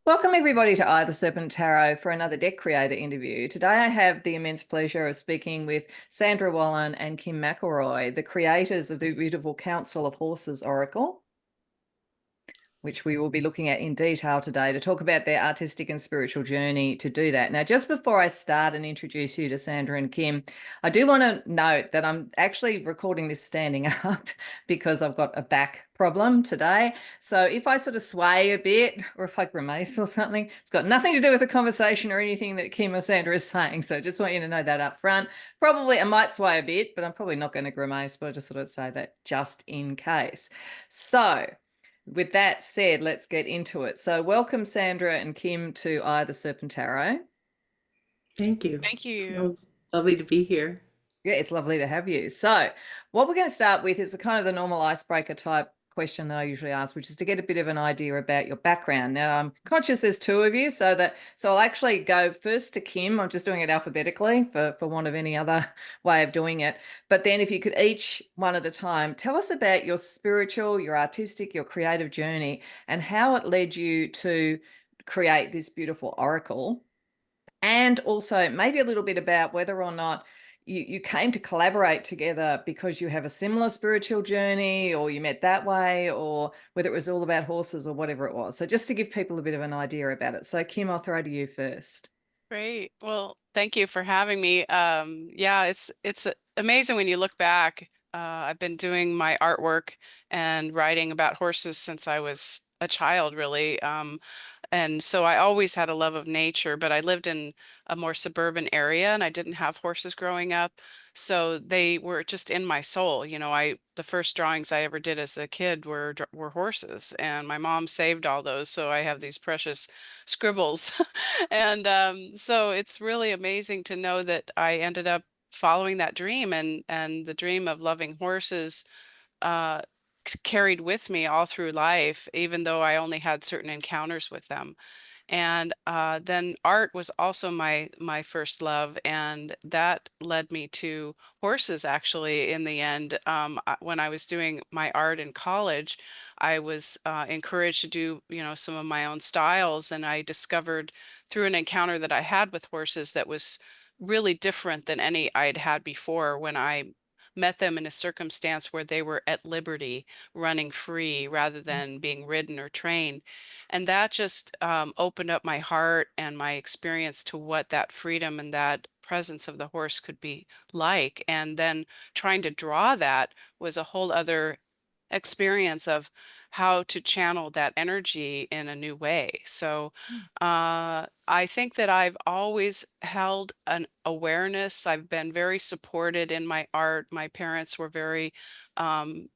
Welcome everybody to the Serpent Tarot for another deck creator interview. Today I have the immense pleasure of speaking with Sandra Wallin and Kim McElroy, the creators of the beautiful Council of Horses Oracle, which we will be looking at in detail today to talk about their artistic and spiritual journey to do that. Now, just before I start and introduce you to Sandra and Kim, I do want to note that I'm actually recording this standing up because I've got a back problem today. So if I sort of sway a bit or if I grimace or something, it's got nothing to do with the conversation or anything that Kim or Sandra is saying. So just want you to know that up front. Probably I might sway a bit, but I'm probably not going to grimace, but I just thought I'd say that just in case. So with that said, let's get into it. So welcome Sandra and Kim to the Serpent Tarot. Thank you. Thank you. So lovely to be here. Yeah, it's lovely to have you. So what we're going to start with is the kind of the normal icebreaker type question that I usually ask, which is to get a bit of an idea about your background. Now, I'm conscious there's two of you, so I'll actually go first to Kim. I'm just doing it alphabetically for want of any other way of doing it. But then if you could each one at a time, tell us about your spiritual, your artistic, your creative journey and how it led you to create this beautiful oracle. And also maybe a little bit about whether or not you came to collaborate together because you have a similar spiritual journey or you met that way, or whether it was all about horses or whatever it was. So just to give people a bit of an idea about it. So Kim, I'll throw to you first. Great. Well, thank you for having me. Yeah, it's amazing when you look back. I've been doing my artwork and writing about horses since I was a child, really. And so I always had a love of nature, but I lived in a more suburban area and I didn't have horses growing up. So they were just in my soul. The first drawings I ever did as a kid were horses, and my mom saved all those. So I have these precious scribbles. And so it's really amazing to know that I ended up following that dream, and the dream of loving horses uh, carried with me all through life, even though I only had certain encounters with them. And then art was also my first love, and that led me to horses. Actually, in the end, when I was doing my art in college, I was encouraged to do some of my own styles, and I discovered through an encounter that I had with horses that was really different than any I'd had before, when I met them in a circumstance where they were at liberty, running free rather than being ridden or trained. And that just opened up my heart and my experience to what that freedom and that presence of the horse could be like. And then trying to draw that was a whole other experience of how to channel that energy in a new way. So I think that I've always held an awareness. I've been very supported in my art. My parents were very,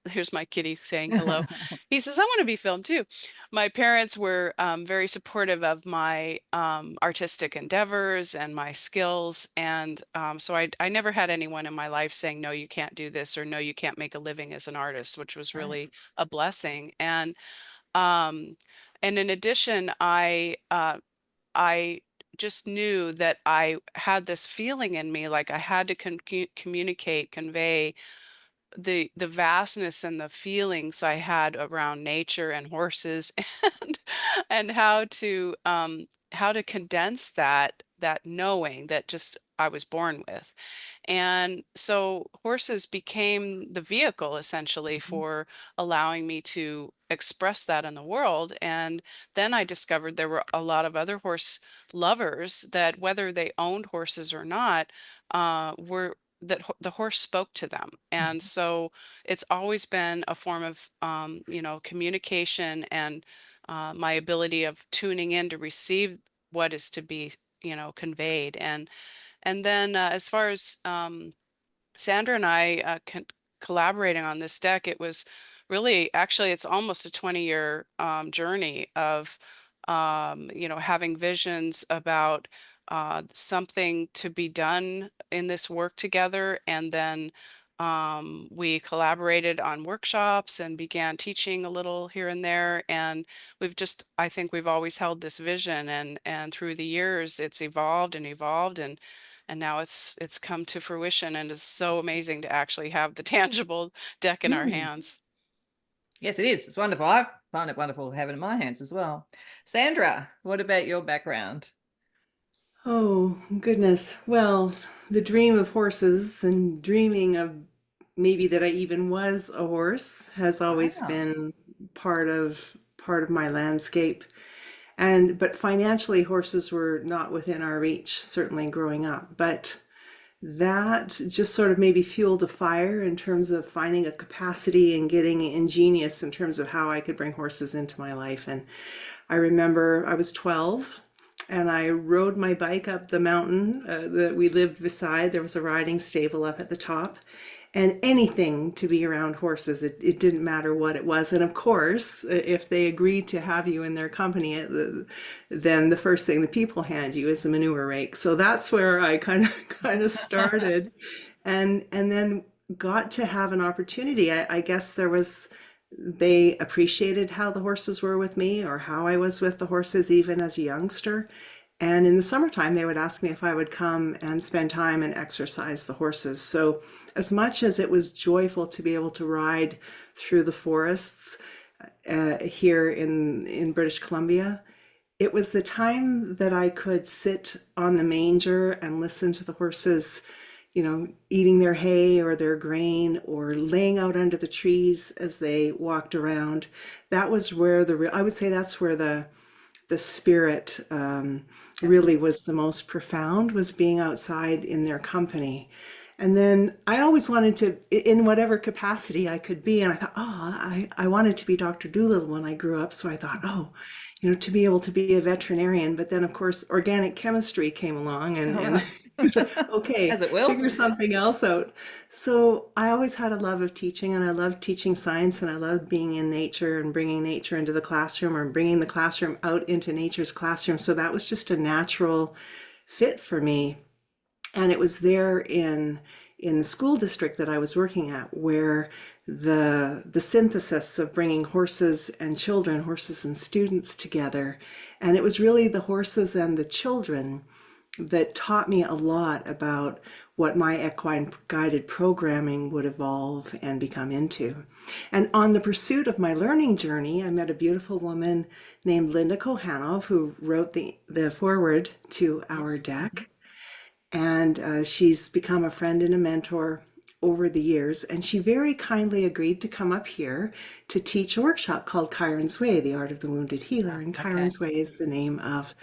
here's my kitty saying hello. He says, I want to be filmed too. My parents were very supportive of my artistic endeavors and my skills. And so I never had anyone in my life saying, no, you can't do this, or no, you can't make a living as an artist, which was Right. really a blessing. Um, and in addition, I just knew that I had this feeling in me, like I had to communicate, convey the vastness and the feelings I had around nature and horses, and and how to condense that knowing that just I was born with. And so horses became the vehicle essentially Mhm. for allowing me to express that in the world. And then I discovered there were a lot of other horse lovers that, whether they owned horses or not, were the horse spoke to them. And so it's always been a form of communication, and my ability of tuning in to receive what is to be conveyed. And then as far as Sandra and I collaborating on this deck, it was really, actually, it's almost a 20-year journey of, having visions about something to be done in this work together. And then we collaborated on workshops and began teaching a little here and there. And I think we've always held this vision, and through the years, it's evolved and evolved, and now it's come to fruition, and it's so amazing to actually have the tangible deck in our Mm. hands. Yes, it is. It's wonderful. I find it wonderful to have it in my hands as well. Sandra, what about your background? Oh, goodness. Well, the dream of horses and dreaming of maybe that I even was a horse has always Wow. been part of my landscape. And but financially, horses were not within our reach, certainly growing up. But that just sort of maybe fueled a fire in terms of finding a capacity and getting ingenious in terms of how I could bring horses into my life. And I remember I was 12 and I rode my bike up the mountain that we lived beside. There was a riding stable up at the top, and anything to be around horses. It didn't matter what it was. And of course, if they agreed to have you in their company, then the first thing the people hand you is a manure rake. So that's where I kind of started, and then got to have an opportunity. I guess they appreciated how the horses were with me or how I was with the horses even as a youngster. And in the summertime, they would ask me if I would come and spend time and exercise the horses. So, as much as it was joyful to be able to ride through the forests here in British Columbia, it was the time that I could sit on the manger and listen to the horses, eating their hay or their grain or laying out under the trees as they walked around. That was where I would say that's where the spirit really was the most profound, was being outside in their company. And then I always wanted to, in whatever capacity I could be, and I thought, I wanted to be Dr. Doolittle when I grew up. So I thought, to be able to be a veterinarian. But then, of course, organic chemistry came along, All and right. I said, okay, As it will. figure something else out. So I always had a love of teaching, and I loved teaching science, and I loved being in nature and bringing nature into the classroom or bringing the classroom out into nature's classroom. So that was just a natural fit for me. And it was there in the school district that I was working at where the synthesis of bringing horses and children, horses and students together. And it was really the horses and the children that taught me a lot about what my equine guided programming would evolve and become into. And on the pursuit of my learning journey, I met a beautiful woman named Linda Kohanov, who wrote the foreword to our Yes. deck. And she's become a friend and a mentor over the years. And she very kindly agreed to come up here to teach a workshop called Chiron's Way, the Art of the Wounded Healer. And Okay. Chiron's Way is the name of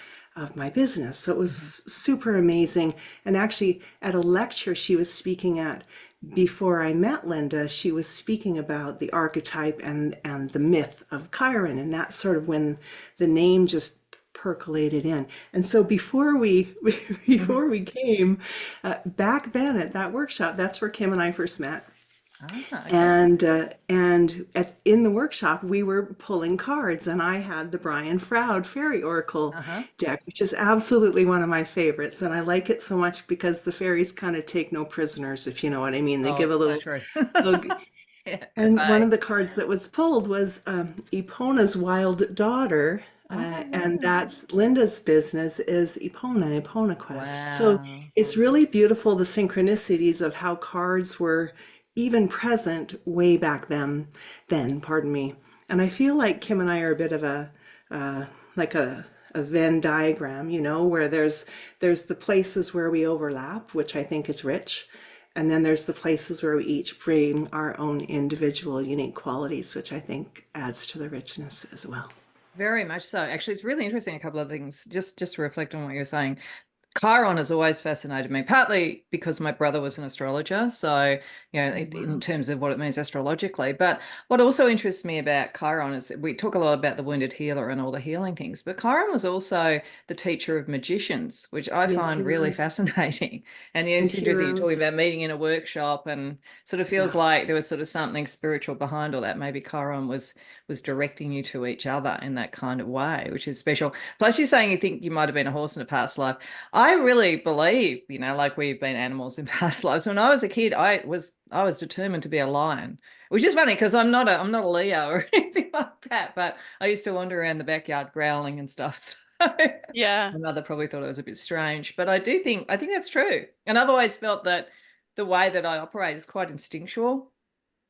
my business. So it was super amazing. And actually, at a lecture she was speaking at before I met Linda, she was speaking about the archetype and the myth of Chiron. And that's sort of when the name just percolated in. And so before we came back then at that workshop, that's where Kim and I first met. Okay. And in the workshop, we were pulling cards, and I had the Brian Froud Fairy Oracle deck, which is absolutely one of my favorites. And I like it so much because the fairies kind of take no prisoners, if you know what I mean. They give a little, So true. Yeah, and one of the cards that was pulled was Epona's Wild Daughter. And that's Linda's business is Epona Quest. So Wow. it's really beautiful, the synchronicities of how cards were even present way back then, pardon me. And I feel like Kim and I are a bit of like a Venn diagram, where there's the places where we overlap, which I think is rich. And then there's the places where we each bring our own individual unique qualities, which I think adds to the richness as well. Very much so. Actually, it's really interesting. A couple of things, just to reflect on what you're saying. Chiron has always fascinated me, partly because my brother was an astrologer. So, in terms of what it means astrologically. But what also interests me about Chiron is we talk a lot about the wounded healer and all the healing things, but Chiron was also the teacher of magicians, which I Yes, find he really was. fascinating. And And it's interesting you're talking heroes. about meeting in a workshop, and sort of feels Yeah. like there was sort of something spiritual behind all that. Maybe Chiron was directing you to each other in that kind of way, which is special. Plus, you're saying you think you might have been a horse in a past life. I really believe, like we've been animals in past lives. When I was a kid, I was determined to be a lion, which is funny because I'm not a Leo or anything like that. But I used to wander around the backyard growling and stuff. So Yeah. my mother probably thought it was a bit strange, but I think that's true. And I've always felt that the way that I operate is quite instinctual.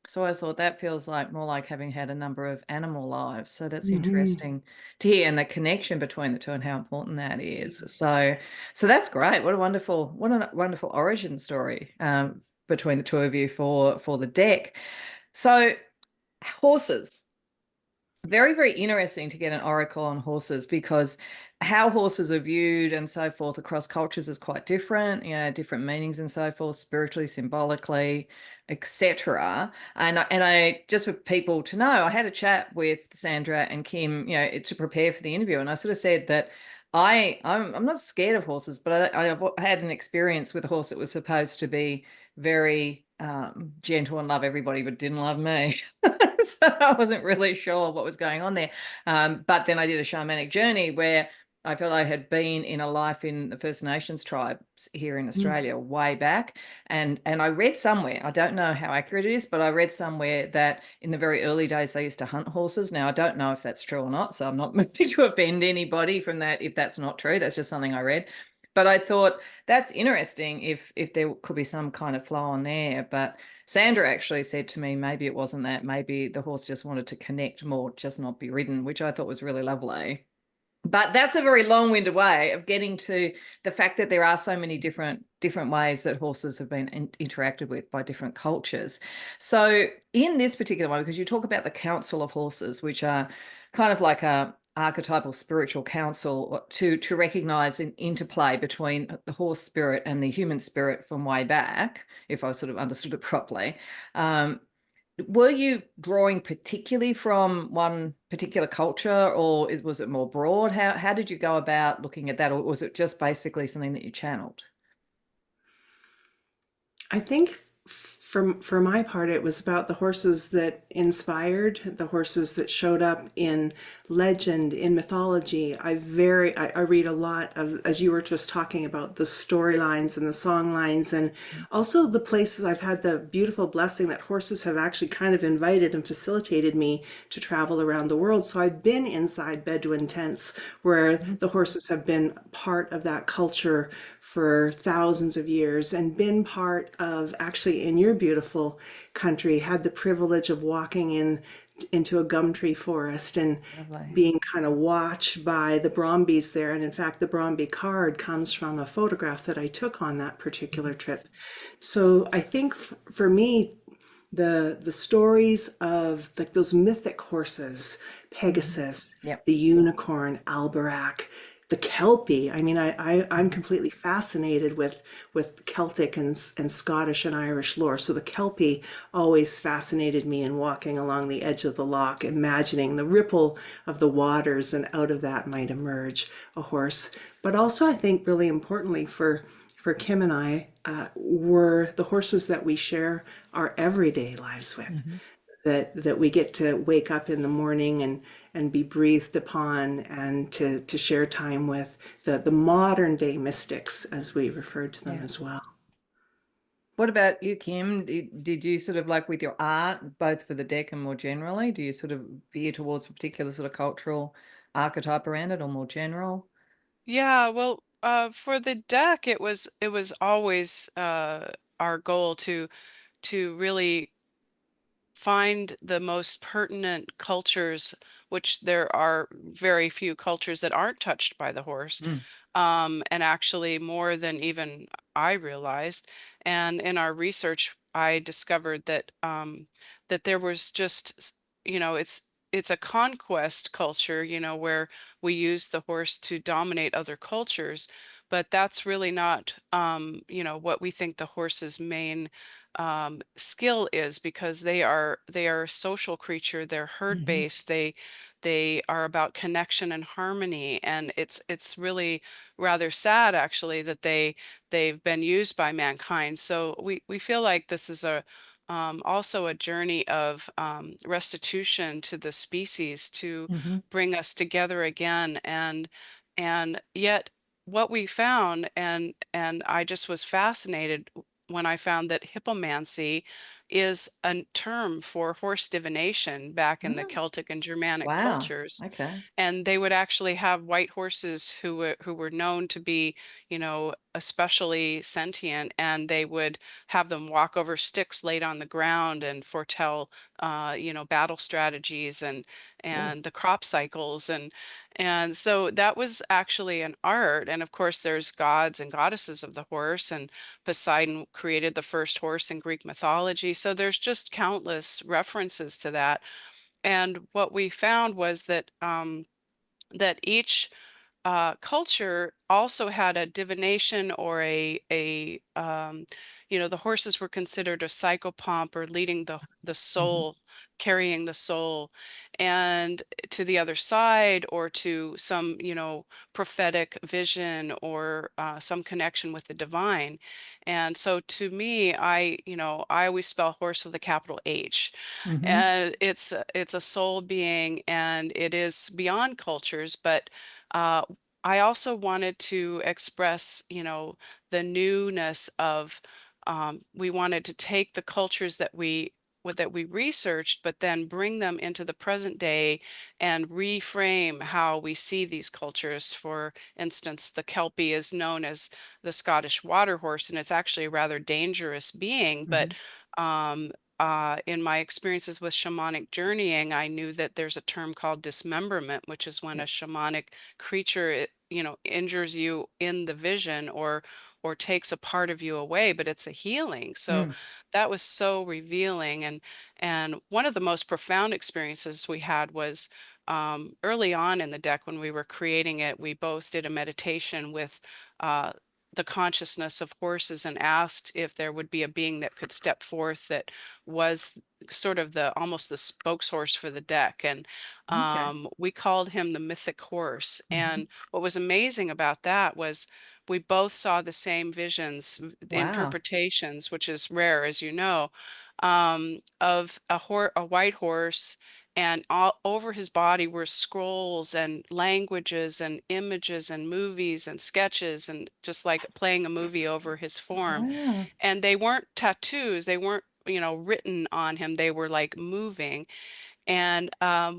So I thought that feels like more like having had a number of animal lives. So that's Hmm. interesting to hear, and the connection between the two and how important that is. So that's great. What a wonderful origin story between the two of you for the deck. So horses. Very, very interesting to get an oracle on horses, because how horses are viewed and so forth across cultures is quite different, different meanings and so forth, spiritually, symbolically, etc. And I just for people to know, I had a chat with Sandra and Kim, to prepare for the interview, and I sort of said that I'm not scared of horses, but I had an experience with a horse that was supposed to be very gentle and love everybody, but didn't love me. So I wasn't really sure what was going on there. But then I did a shamanic journey where I felt I had been in a life in the First Nations tribes here in Australia way back. And I read somewhere, I don't know how accurate it is, but I read somewhere that in the very early days they used to hunt horses. Now I don't know if that's true or not, so I'm not meant to offend anybody from that if that's not true. That's just something I read. But I thought that's interesting if there could be some kind of flow on there. But Sandra actually said to me, maybe it wasn't that. Maybe the horse just wanted to connect more, just not be ridden, which I thought was really lovely. But that's a very long-winded way of getting to the fact that there are so many different ways that horses have been interacted with by different cultures. So in this particular one, because you talk about the council of horses, which are kind of like a archetypal spiritual council to recognize an interplay between the horse spirit and the human spirit from way back, if I sort of understood it properly. Um, were you drawing particularly from one particular culture, or was it more broad? How did you go about looking at that, or was it just basically something that you channeled? I think for my part, it was about the horses that inspired, the horses that showed up in legend, in mythology. I read a lot of, as you were just talking about, the storylines and the song lines, and also the places I've had the beautiful blessing that horses have actually kind of invited and facilitated me to travel around the world. So I've been inside Bedouin tents where the horses have been part of that culture for thousands of years, and been part of, actually in your beautiful country, had the privilege of walking into a gum tree forest and Lovely. being kind of watched by the Brombies there. And in fact, the Bromby card comes from a photograph that I took on that particular trip. So I think for me, the stories of like those mythic horses, Mhm. Pegasus, Yep. the unicorn, Albarak, the Kelpie. I mean, I'm completely fascinated with Celtic and Scottish and Irish lore. So the Kelpie always fascinated me in walking along the edge of the loch, imagining the ripple of the waters, and out of that might emerge a horse. But also, I think really importantly for Kim and I, were the horses that we share our everyday lives with, Mhm. that we get to wake up in the morning and be breathed upon, and to share time with the modern day mystics, as we referred to them Yeah. as well. What about you, Kim? Did you sort of like with your art, both for the deck and more generally, do you sort of veer towards a particular sort of cultural archetype around it, or more general? Yeah, well, for the deck, it was always our goal to really find the most pertinent cultures, which there are very few cultures that aren't touched by the horse, Mm. and actually more than even I realized. And in our research, I discovered that there was just, it's a conquest culture, where we use the horse to dominate other cultures, but that's really not, what we think the horse's main skill is, because they are a social creature. They're herd Mhm. based. They are about connection and harmony, and it's really rather sad actually that they've been used by mankind. So we feel like this is a also a journey of restitution to the species, to Mhm. bring us together again. And yet what we found, and I just was fascinated when I found that hippomancy is a term for horse divination back in the Oh, Celtic and Germanic wow. cultures. Okay. And they would actually have white horses who were known to be, especially sentient, and they would have them walk over sticks laid on the ground and foretell, battle strategies Oh. and the crop cycles, and so that was actually an art. And of course, there's gods and goddesses of the horse, and Poseidon created the first horse in Greek mythology. So there's just countless references to that. And what we found was that each culture also had a divination or the horses were considered a psychopomp, or leading the Hmm. soul, carrying the soul, and to the other side, or to some, prophetic vision, or some connection with the divine. And so to me, I always spell horse with a capital H, Hmm. and it's a soul being, and it is beyond cultures. But uh, I also wanted to express, the newness of, we wanted to take the cultures that we researched, but then bring them into the present day and reframe how we see these cultures. For instance, the Kelpie is known as the Scottish water horse, and it's actually a rather dangerous being. Hmm. But um, in my experiences with shamanic journeying, I knew that there's a term called dismemberment, which is when a Yes. shamanic creature, injures you in the vision, or takes a part of you away, but it's a healing. So Mm. that was so revealing. And one of the most profound experiences we had was, early on in the deck when we were creating it. We both did a meditation with uh, the consciousness of horses, and asked if there would be a being that could step forth that was sort of the almost the spokeshorse for the deck. And Okay. we called him the mythic horse. Hmm. And what was amazing about that was we both saw the same visions, Wow. interpretations, which is rare, as you know, of a white horse, and all over his body were scrolls and languages and images and movies and sketches, and just like playing a movie over his form. Wow. And they weren't tattoos, they weren't, written on him, they were like moving. And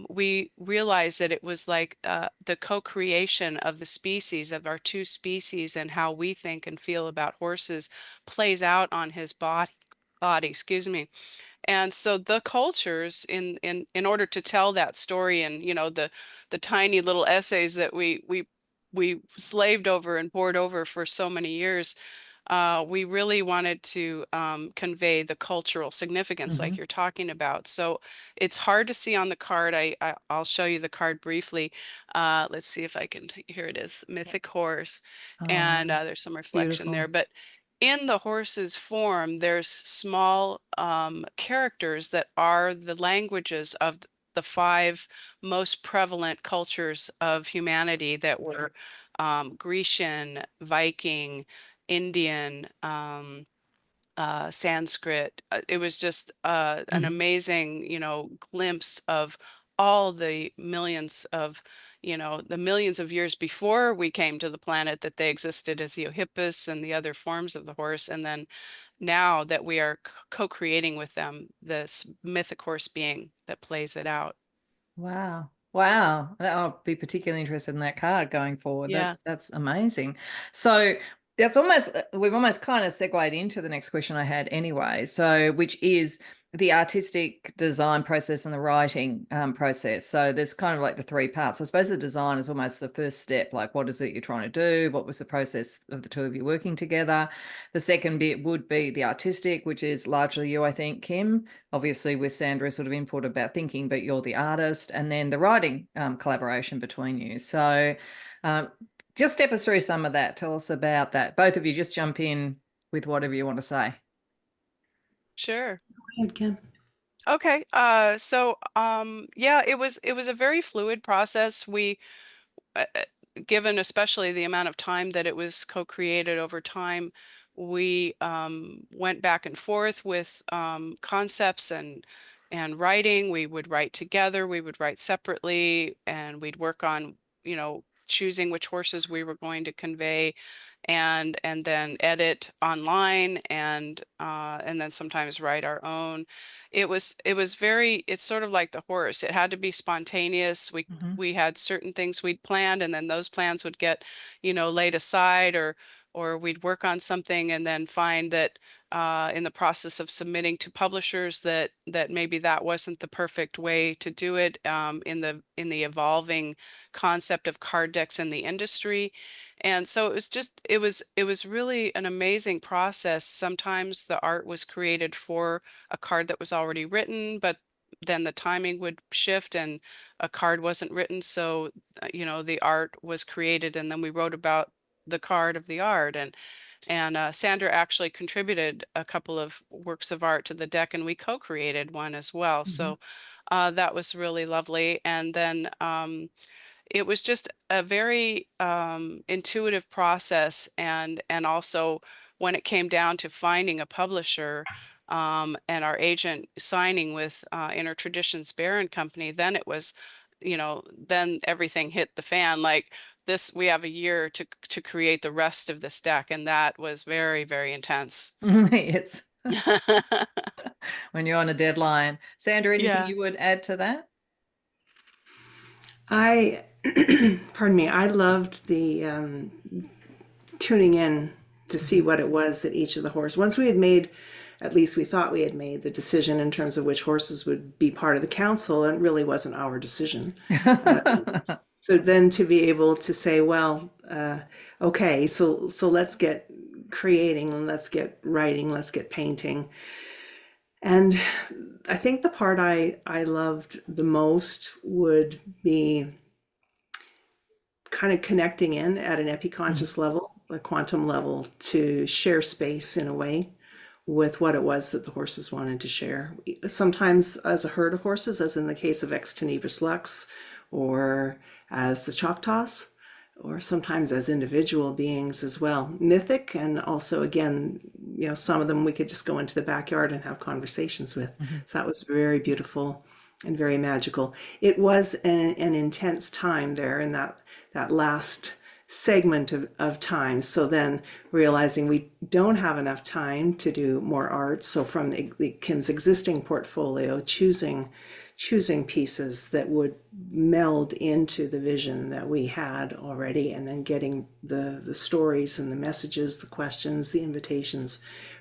we realized that it was like the co-creation of the species, of our two species, and how we think and feel about horses plays out on his body, excuse me. And so the cultures, in order to tell that story, and the tiny little essays that we slaved over and pored over for so many years, we really wanted to convey the cultural significance like Hmm. you're talking about. So it's hard to see on the card. I'll show you the card briefly. Let's see if I can, here it is, Mythic Horse. Oh, And wow. there's some reflection there. Beautiful. But in the horse's form, there's small characters that are the languages of the five most prevalent cultures of humanity, that were Grecian, Viking, Indian, Sanskrit. It was just an Hmm. amazing, glimpse of all the millions of years before we came to the planet, that they existed as the Eohippus and the other forms of the horse. And then now that we are co-creating with them, this mythic horse being that plays it out. Wow. Wow. I'll be particularly interested in that card going forward. Yeah, That's amazing. So that's almost we've almost kind of segued into the next question I had anyway. So which is the artistic design process and the writing process. So there's kind of like the three parts. I suppose the design is almost the first step. Like, what is it you're trying to do? What was the process of the two of you working together? The second bit would be the artistic, which is largely you, I think, Kim, obviously with Sandra sort of input about thinking, but you're the artist, and then the writing collaboration between you. So um, just step us through some of that. Tell us about that. Both of you just jump in with whatever you want to say. sure. Go ahead, Kim. Okay. Yeah, it was a very fluid process. We given especially the amount of time that it was co-created over time, we went back and forth with concepts and writing. We would write together, we would write separately, and we'd work on, choosing which horses we were going to convey and then edit online and then sometimes write our own. It's sort of like the horse. It had to be spontaneous. Mhm. We had certain things we'd planned, and then those plans would get, laid aside, or we'd work on something and then find that in the process of submitting to publishers that maybe that wasn't the perfect way to do it in the evolving concept of card decks in the industry. And so it was really an amazing process. Sometimes the art was created for a card that was already written, but then the timing would shift and a card wasn't written. So, the art was created and then we wrote about the card of the art. And Sandra actually contributed a couple of works of art to the deck, and we co-created one as well. Mhm. So that was really lovely. And then it was just a very intuitive process, and also when it came down to finding a publisher and our agent signing with Inner Traditions Bear and Company, then it was, then everything hit the fan. Like this, we have a year to create the rest of this deck, and that was very, very intense. Yes. When you're on a deadline. Sandra, anything Yeah. you would add to that? I, pardon me, I loved the tuning in to see Mhm. what it was that each of the horses, once we had made, at least we thought we had made the decision in terms of which horses would be part of the council, and it really wasn't our decision. Uh, so then to be able to say, well, okay, so let's get creating and let's get writing, let's get painting. And I think the part I loved the most would be kind of connecting in at an Mhm. epiconscious level, a quantum level, to share space in a way with what it was that the horses wanted to share. Sometimes as a herd of horses, as in the case of Ex Tenebris Lux, or as the Choctaws, or sometimes as individual beings as well. Mythic, and also, again, some of them we could just go into the backyard and have conversations with. Mhm. So that was very beautiful and very magical. It was an intense time there in that last segment of time. So then realizing we don't have enough time to do more art. So from the Kim's existing portfolio, choosing pieces that would meld into the vision that we had already, and then getting the stories and the messages, the questions, the invitations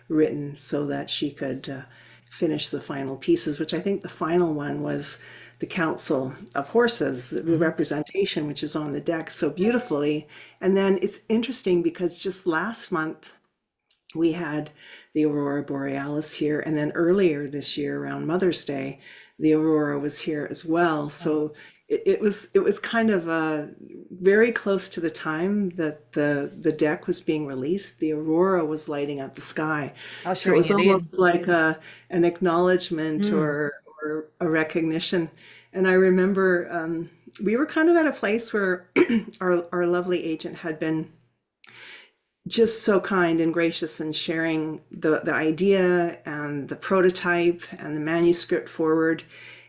written so that she could finish the final pieces, which I think the final one was the Council of Horses, the Mhm. representation, which is on the deck so beautifully. And then it's interesting because just last month we had the Aurora Borealis here, and then earlier this year around Mother's Day, the Aurora was here as well. Oh, So it was kind of very close to the time that the deck was being released. The Aurora was lighting up the sky, so it ushering was it in. almost like an acknowledgement Mm. or a recognition. And I remember we were kind of at a place where our lovely agent had been just so kind and gracious in sharing the idea and the prototype and the manuscript forward.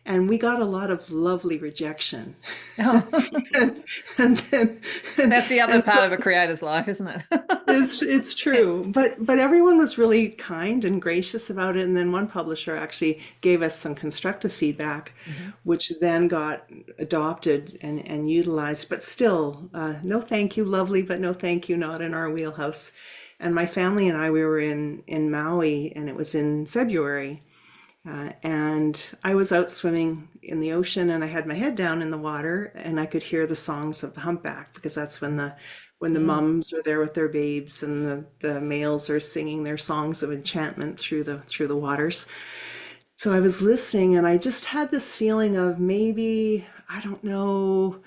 And we got a lot of lovely rejection. and, and then That's the other and part of a creator's life, isn't it? it's true, but everyone was really kind and gracious about it. And then one publisher actually gave us some constructive feedback, Mhm. which then got adopted and utilized. But still, no thank you, lovely, but no thank you, not in our wheelhouse. And my family and I, we were in Maui, and it was in February, and I was out swimming in the ocean, and I had my head down in the water, and I could hear the songs of the humpback, because that's when the Mm. mums are there with their babes, and the males are singing their songs of enchantment through the waters. So I was listening, and I just had this feeling of, maybe, I don't know,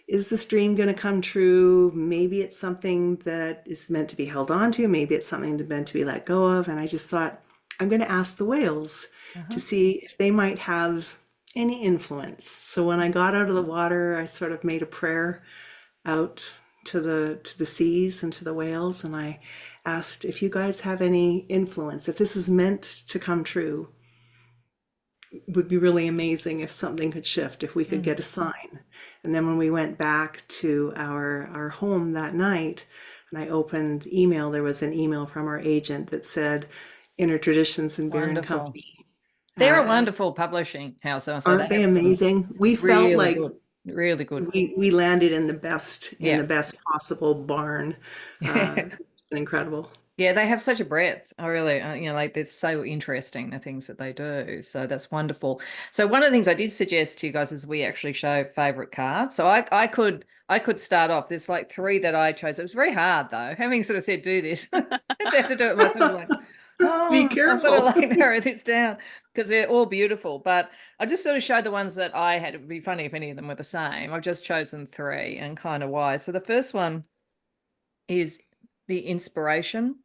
is this dream going to come true? Maybe it's something that is meant to be held on to. Maybe it's something meant to be let go of. And I just thought, I'm going to ask the whales to Uh-huh. see if they might have any influence. So when I got out of the water, I sort of made a prayer out to the seas and to the whales, and I asked if you guys have any influence, if this is meant to come true, would be really amazing if something could shift, if we could Mm, get a sign. And then when we went back to our home that night, and I opened email, there was an email from our agent that said Inner Traditions and Beer and wonderful. Company. They're a Uh, wonderful publishing house, so they aren't they have some amazing? We felt really like good, really good. we landed in Yeah. the best possible barn. It's been incredible. Yeah, they have such a breadth. I really, like it's so interesting the things that they do. So that's wonderful. So one of the things I did suggest to you guys is we actually show favorite cards. So I could start off. There's like three that I chose. It was very hard though. Having sort of said do this, I have to do it myself. I was like, Be oh, I've got to careful. like narrow this down because they're all beautiful. But I just sort of showed the ones that I had. It would be funny if any of them were the same. I've just chosen three and kind of why. So the first one is the inspiration.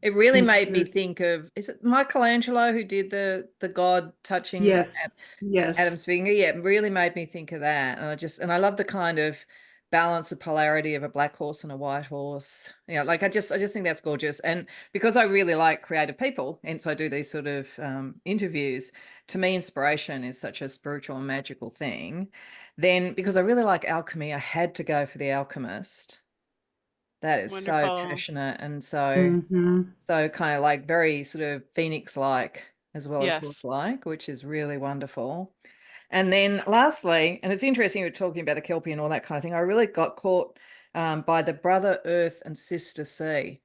It really made me Inspired. think of, is it Michelangelo who did the God touching Yes, yes. Adam's finger? Yeah, it really made me think of that. And I love the kind of balance of polarity of a black horse and a white horse. Yeah, like I just think that's gorgeous. And because I really like creative people, and so I do these sort of interviews, to me, inspiration is such a spiritual and magical thing. Then because I really like alchemy, I had to go for the alchemist. That is so Wonderful. passionate and so Hmm. so kind of like very sort of phoenix-like as well as Yes. horse-like, which is really wonderful. And then lastly, and it's interesting you're talking about the Kelpie and all that kind of thing. I really got caught by the Brother Earth and Sister Sea.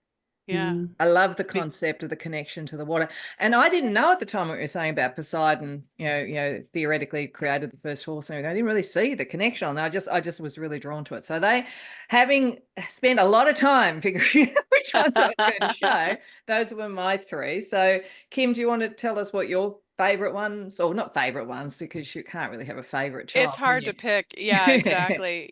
Yeah. I love the Speak. concept of the connection to the water. And I didn't know at the time what you were saying about Poseidon, theoretically created the first horse and everything. I didn't really see the connection. And I just was really drawn to it. So they, having spent a lot of time figuring out which ones I was going to show, those were my three. So Kim, do you want to tell us what your favorite ones, or not favorite ones, because you can't really have a favorite It's child, can hard to you? pick. Yeah, exactly.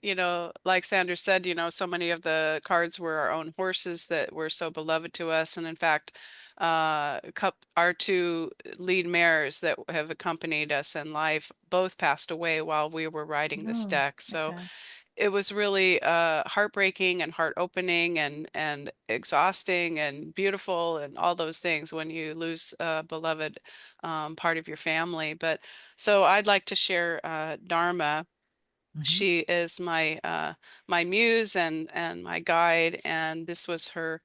Like Sandra said, so many of the cards were our own horses that were so beloved to us. And in fact, our two lead mares that have accompanied us in life both passed away while we were writing this Oh, deck. So okay. it was really heartbreaking and heart opening and exhausting and beautiful and all those things when you lose a beloved part of your family. But so I'd like to share Dharma. Mhm. She is my muse and my guide, and this was her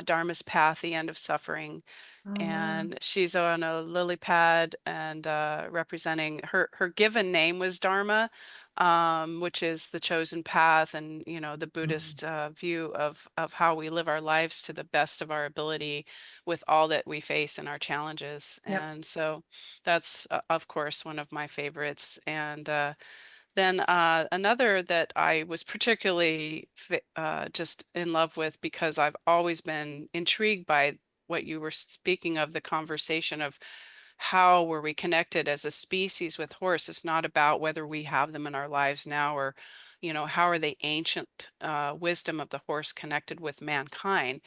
Dharma's path, the end of suffering, Oh, wow. and she's on a lily pad and representing her given name was Dharma, which is the chosen path, and the Mm. Buddhist view of how we live our lives to the best of our ability with all that we face and our challenges. Yep. And so that's of course one of my favorites. And then another that I was particularly just in love with because I've always been intrigued by what you were speaking of, the conversation of how were we connected as a species with horse. It's not about whether we have them in our lives now or, how are the ancient wisdom of the horse connected with mankind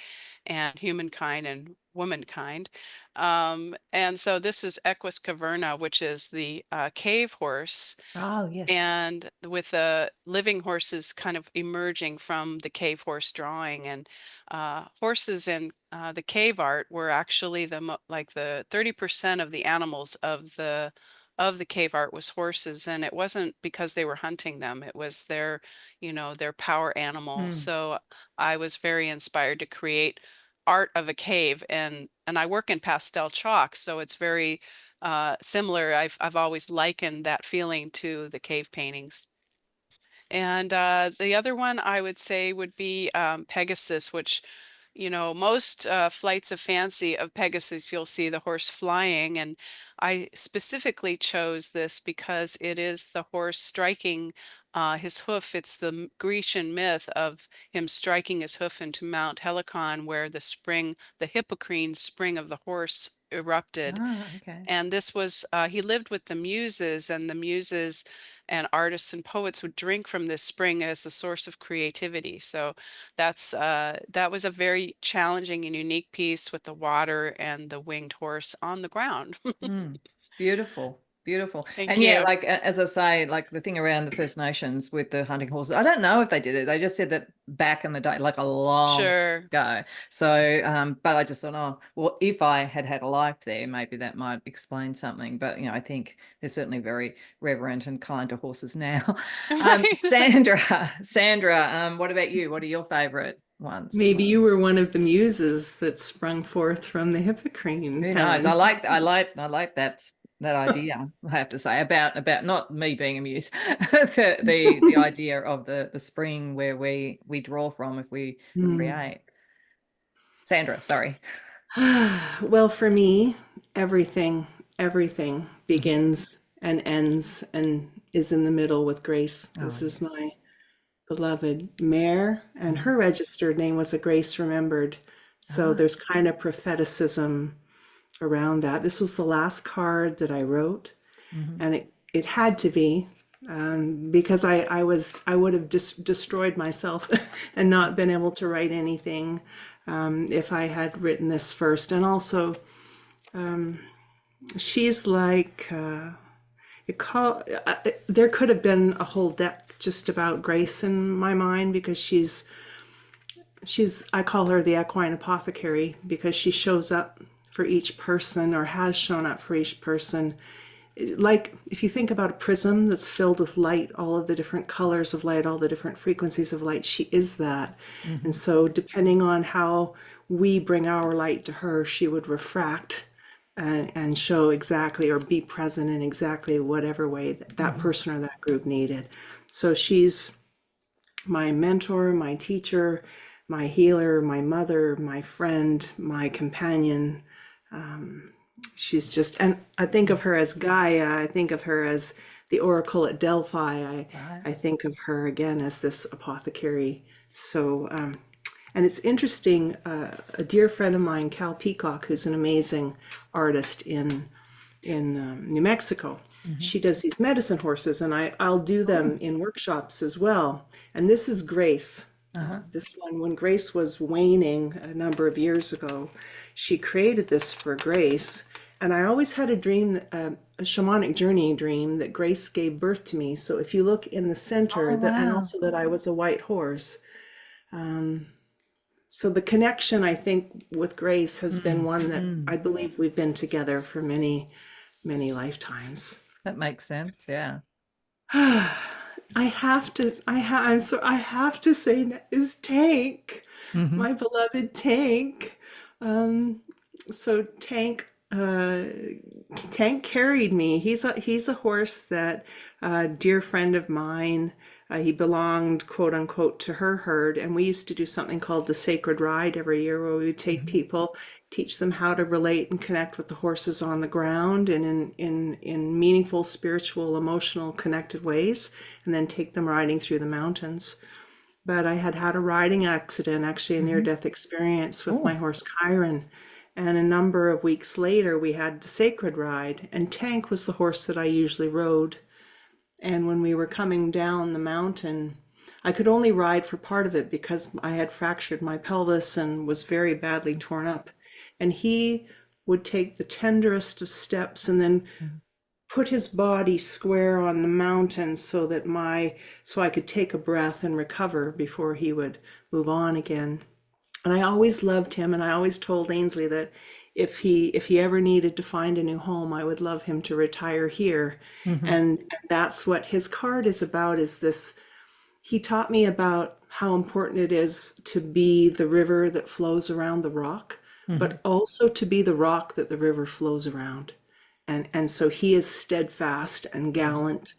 and humankind and womankind. And so this is Equus caverna, which is the cave horse, Oh, yes. and with the living horses kind of emerging from the cave horse drawing. And horses in the cave art were actually like the 30% of the animals of the cave art was horses, and it wasn't because they were hunting them, it was their power animal. Mm. So I was very inspired to create art of a cave, and I work in pastel chalk, so it's very similar. I've always likened that feeling to the cave paintings. And the other one I would say would be Pegasus, which, most flights of fancy of Pegasus, you'll see the horse flying. And I specifically chose this because it is the horse striking his hoof. It's the Grecian myth of him striking his hoof into Mount Helicon, where the Hippocrene spring of the horse erupted. Ah, okay. And this was, he lived with the muses, and the muses and artists and poets would drink from this spring as the source of creativity. So that was a very challenging and unique piece with the water and the winged horse on the ground. Mm. Beautiful. beautiful. Thank And yeah, you. like as I say, like the thing around the First Nations with the hunting horses, I don't know if they did it. They just said that back in the day, like a long Sure. ago. So, but I just thought, oh, well, if I had had a life there, maybe that might explain something. But I think they're certainly very reverent and kind to horses now. Right. Sandra, what about you? What are your favorite ones? Maybe you were one of the muses that sprung forth from the Hippocrene, Who knows? Helen. I like that idea. I have to say about not me being amused, the idea of the spring where we draw from if we Hmm. create. Sandra, sorry. Well, for me, everything Mhm. begins and ends and is in the middle with Grace. Oh This is yes. my beloved mare, and Mhm. her registered name was a Grace Remembered. So Ah. there's kind of propheticism around that. This was the last card that I wrote, Mhm. and it had to be because I would have destroyed myself and not been able to write anything if I had written this first. And also, she's like there could have been a whole deck just about Grace in my mind because she's I call her the equine apothecary because she shows up for each person or has shown up for each person. Like if you think about a prism that's filled with light, all of the different colors of light, all the different frequencies of light, she is that. And Mhm. so depending on how we bring our light to her, she would refract and show exactly or be present in exactly whatever way that Mhm. person or that group needed. So she's my mentor, my teacher, my healer, my mother, my friend, my companion. She's just, and I think of her as Gaia. I think of her as the oracle at Delphi. Right. I think of her again as this apothecary. So, and it's interesting. A dear friend of mine, Cal Peacock, who's an amazing artist in New Mexico. Mhm. She does these medicine horses, and I'll do them Oh. in workshops as well. And this is Grace. Uh-huh. This one, when Grace was waning a number of years ago, she created this for Grace. And I always had a dream, a shamanic journey dream that Grace gave birth to me. So if you look in the center, Oh and wow. also that I was a white horse. Um, so the connection, I think, with Grace has been Mm. one that Mm. I believe we've been together for many, many lifetimes. That makes sense. Yeah. I have to say is Tank, Mhm. my beloved Tank. Um, so Tank carried me. He's a horse that a dear friend of mine. He belonged, quote unquote, to her herd, and we used to do something called the Sacred Ride every year, where we would take Mhm. people, teach them how to relate and connect with the horses on the ground and in meaningful, spiritual, emotional, connected ways, and then take them riding through the mountains. But I had had a riding accident, actually a Mhm. near-death experience with my Oh. horse Chiron. And a number of weeks later, we had the Sacred Ride, and Tank was the horse that I usually rode. And when we were coming down the mountain, I could only ride for part of it because I had fractured my pelvis and was very badly torn up. And he would take the tenderest of steps and then Mhm. put his body square on the mountain so I could take a breath and recover before he would move on again. And I always loved him, and I always told Ainsley that if he ever needed to find a new home, I would love him to retire here. Mhm. And that's what his card is about, is this. He taught me about how important it is to be the river that flows around the rock, Mhm. but also to be the rock that the river flows around. And so he is steadfast and gallant,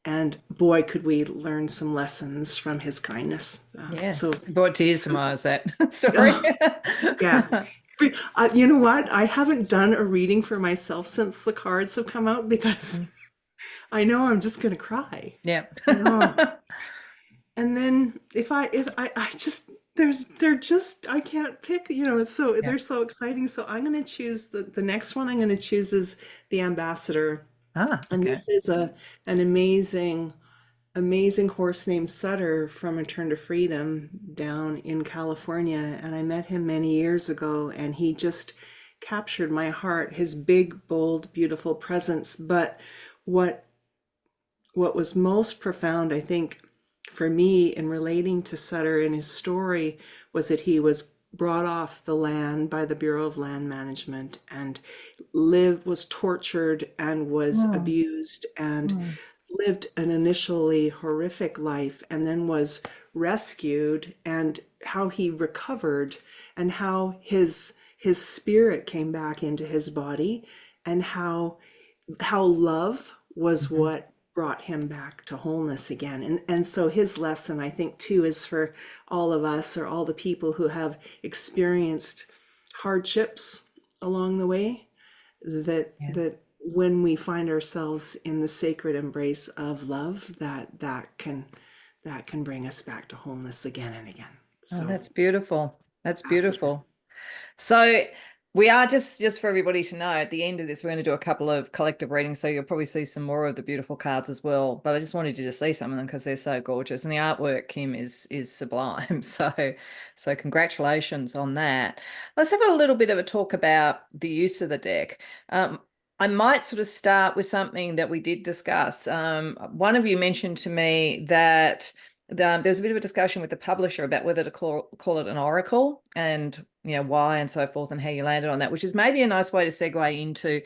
and boy, could we learn some lessons from his kindness. Yes. It brought tears to my eyes, that story. Oh, yeah. You know what? I haven't done a reading for myself since the cards have come out because Mhm. I know I'm just going to cry. Yeah. Oh. And then if I just they're just I can't pick, so Yeah. they're so exciting. So I'm going to choose the next one I'm going to choose is the ambassador. Ah, And okay. this is an amazing horse named Sutter from Return to Freedom down in California. And I met him many years ago, and he just captured my heart, his big, bold, beautiful presence. But what what was most profound, I think, for me in relating to Sutter in his story was that he was brought off the land by the Bureau of Land Management and was tortured and was Mm, abused and mm, lived an initially horrific life and then was rescued, and how he recovered and how his spirit came back into his body, and how love was mhm. what brought him back to wholeness again. And so his lesson, I think, too, is for all of us, or all the people who have experienced hardships along the way, Yeah. that when we find ourselves in the sacred embrace of love, that can bring us back to wholeness again and again. Oh, So that's beautiful. That's fascinating. beautiful. So we are just for everybody to know, at the end of this, we're going to do a couple of collective readings. So you'll probably see some more of the beautiful cards as well. But I just wanted you to see some of them because they're so gorgeous. And the artwork, Kim, is sublime. So congratulations on that. Let's have a little bit of a talk about the use of the deck. I might sort of start with something that we did discuss. One of you mentioned to me that there's a bit of a discussion with the publisher about whether to call it an oracle, and why and so forth, and how you landed on that, which is maybe a nice way to segue into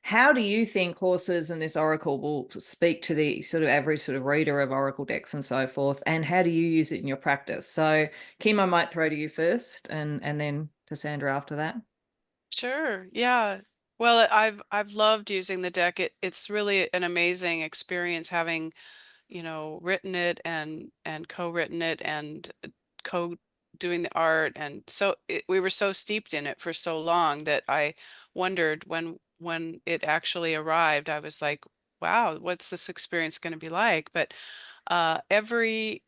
how do you think horses and this oracle will speak to the sort of average sort of reader of oracle decks and so forth, and how do you use it in your practice? So Kim, I might throw to you first, and then to Sandra after that. Sure. Yeah. Well, I've loved using the deck. It's really an amazing experience having, written it and co-written it and co doing the art. And so we were so steeped in it for so long that I wondered when it actually arrived, I was like, wow, what's this experience going to be like? But every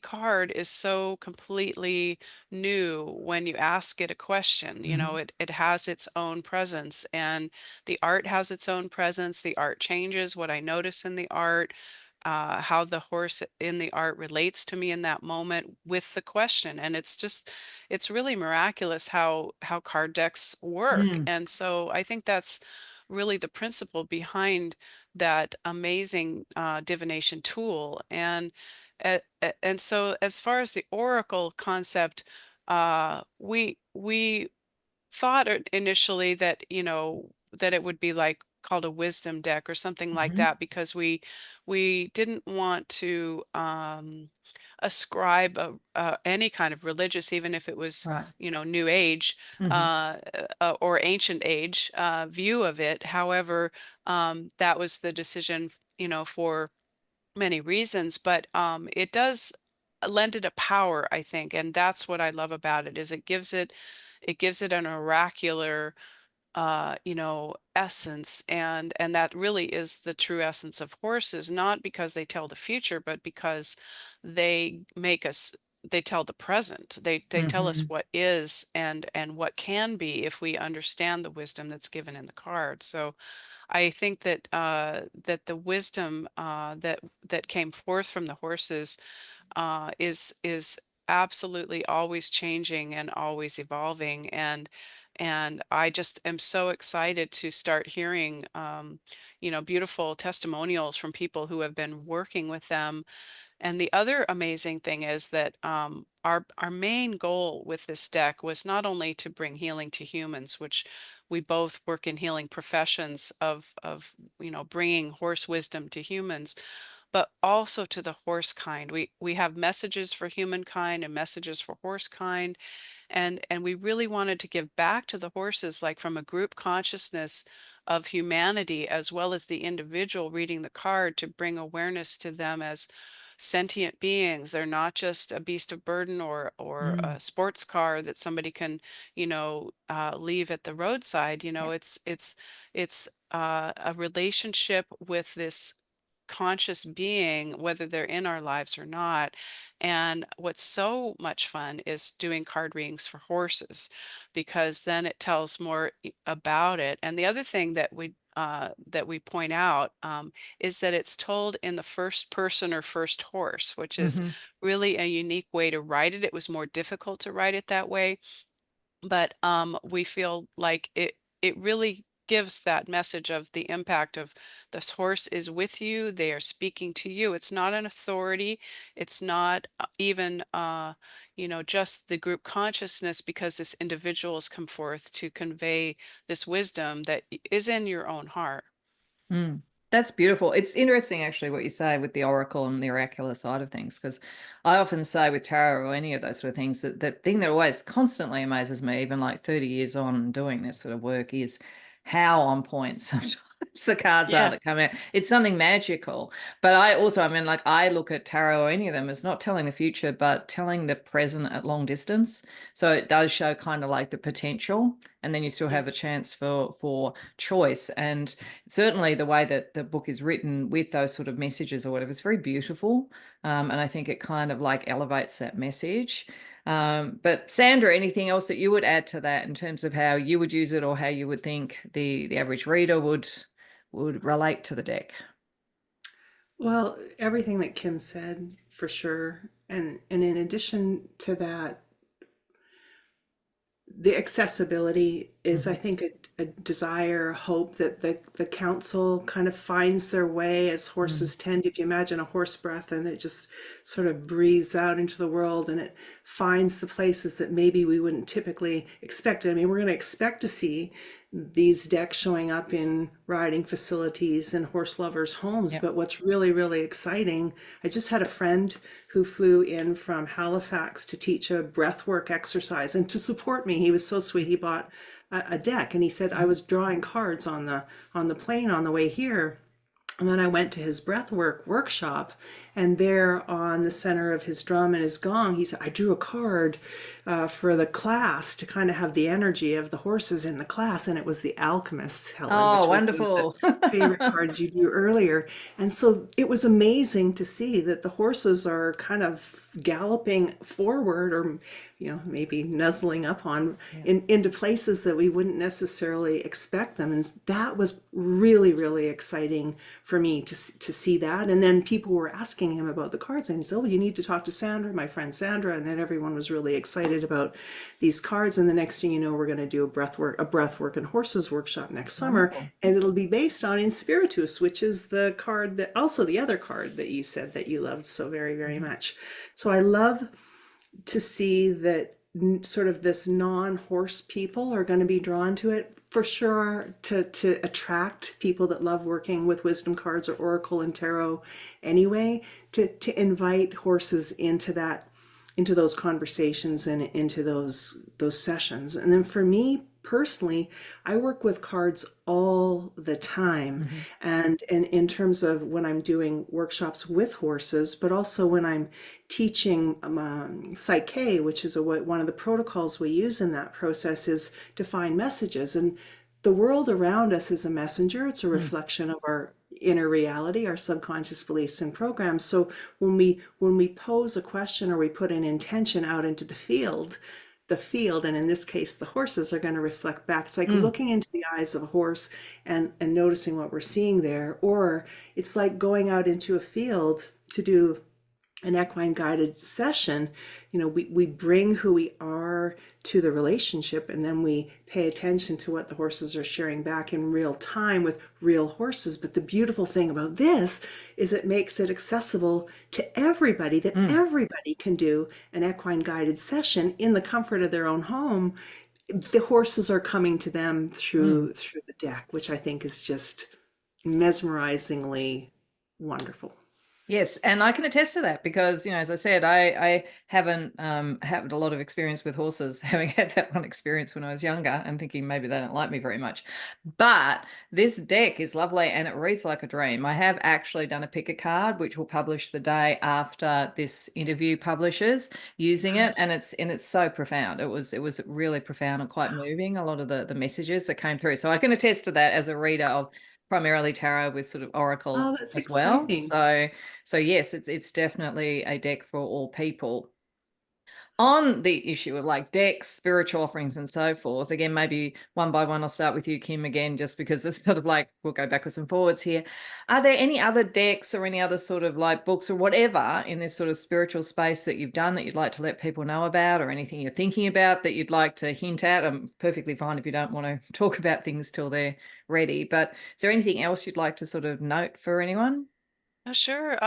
card is so completely new when you ask it a question. Mm-hmm. It has its own presence, and the art has its own presence. The art changes what I notice in the art, how the horse in the art relates to me in that moment with the question. And it's really miraculous how card decks work. Mm. And so I think that's really the principle behind that amazing divination tool. And so as far as the oracle concept, we thought initially that that it would be like called a wisdom deck or something like Mm-hmm. that, because we didn't want to ascribe any kind of religious, even if it was Right. new age Mm-hmm. or ancient age view of it. However, that was the decision, for many reasons, but it does lend it a power, I think, and that's what I love about it, is it gives it an oracular essence, and that really is the true essence of horses, not because they tell the future, but because they make us they tell the present. They tell us Mm-hmm. what is and what can be if we understand the wisdom that's given in the card. So I think that the wisdom that came forth from the horses is absolutely always changing and always evolving. And I just am so excited to start hearing beautiful testimonials from people who have been working with them. And the other amazing thing is that our main goal with this deck was not only to bring healing to humans, which we both work in healing professions of bringing horse wisdom to humans, but also to the horse kind. We have messages for humankind and messages for horse kind, and we really wanted to give back to the horses, like from a group consciousness of humanity, as well as the individual reading the card, to bring awareness to them as sentient beings. They're not just a beast of burden or Mm. a sports car that somebody can leave at the roadside. Yeah. It's a relationship with this conscious being, whether they're in our lives or not. And what's so much fun is doing card readings for horses, because then it tells more about it. And the other thing that we point out is that it's told in the first person or first horse, which is Mm-hmm. really a unique way to write it. It was more difficult to write it that way, but we feel like it really gives that message of the impact of this horse is with you. They are speaking to you. It's not an authority. It's not even, just the group consciousness, because this individual has come forth to convey this wisdom that is in your own heart. Mm, that's beautiful. It's interesting, actually, what you say with the oracle and the oracular side of things, because I often say with tarot or any of those sort of things that the thing that always constantly amazes me, even like 30 years on doing this sort of work, is how on point sometimes the cards are Yeah. that come out. It's something magical. But I mean, like I look at tarot or any of them as not telling the future, but telling the present at long distance. So it does show kind of like the potential, and then you still have a chance for choice. And certainly the way that the book is written with those sort of messages or whatever, it's very beautiful. And I think it kind of like elevates that message. But Sandra, anything else that you would add to that in terms of how you would use it or how you would think the average reader would relate to the deck? Well, everything that Kim said for sure. And in addition to that, the accessibility is, I think, a desire, a hope that the council kind of finds their way as horses tend. If you imagine a horse breath and it just sort of breathes out into the world and it finds the places that maybe we wouldn't typically expect it. I mean, we're going to expect to see these decks showing up in riding facilities and horse lovers' homes. Yep. But what's really, really exciting, I just had a friend who flew in from Halifax to teach a breathwork exercise and to support me. He was so sweet. He bought a deck and he said, I was drawing cards on the plane on the way here. And then I went to his breathwork workshop, and there on the center of his drum and his gong, he said, I drew a card for the class to kind of have the energy of the horses in the class. And it was the Alchemist, Helen, Oh, which was one of wonderful. the favorite cards you drew earlier. And so it was amazing to see that the horses are kind of galloping forward, or maybe nuzzling up on into places that we wouldn't necessarily expect them. And that was really, really exciting for me to see that. And then people were asking him about the cards, and he said, oh, you need to talk to Sandra, my friend Sandra. And then everyone was really excited about these cards. And the next thing you know, we're going to do a breathwork and horses workshop next summer. Wonderful. And it'll be based on Inspiritus, which is the card that also the other card that you said that you loved so very, very much. So I love to see that sort of this non-horse people are going to be drawn to it for sure, to attract people that love working with wisdom cards or oracle and tarot anyway, to invite horses into those conversations and into those sessions. And then for me personally, I work with cards all the time. And in terms of when I'm doing workshops with horses, but also when I'm teaching Psyche, which is one of the protocols we use in that process, is to find messages. And the world around us is a messenger. It's a reflection of our inner reality, our subconscious beliefs and programs. So when we pose a question or we put an intention out into the field, and in this case the horses are going to reflect back. It's like looking into the eyes of a horse and noticing what we're seeing there. Or it's like going out into a field to do an equine guided session. We bring who we are to the relationship, and then we pay attention to what the horses are sharing back in real time with real horses. But the beautiful thing about this is it makes it accessible to everybody, that everybody can do an equine guided session in the comfort of their own home. The horses are coming to them through the deck, which I think is just mesmerizingly wonderful. Yes, and I can attest to that because, as I said, I haven't had a lot of experience with horses, having had that one experience when I was younger and thinking maybe they don't like me very much. But this deck is lovely and it reads like a dream. I have actually done a pick a card, which will publish the day after this interview publishes, using it, and it's so profound. It was really profound and quite moving, a lot of the messages that came through. So I can attest to that as a reader of primarily tarot with sort of oracle Oh, that's as well. exciting. So yes, it's definitely a deck for all people. on the issue of like decks, spiritual offerings, and so forth, again, maybe one by one, I'll start with you, Kim, again, just because it's sort of like we'll go backwards and forwards here. Are there any other decks or any other sort of like books or whatever in this sort of spiritual space that you've done that you'd like to let people know about, or anything you're thinking about that you'd like to hint at? I'm perfectly fine if you don't want to talk about things till they're ready, but is there anything else you'd like to sort of note for anyone? Oh, sure.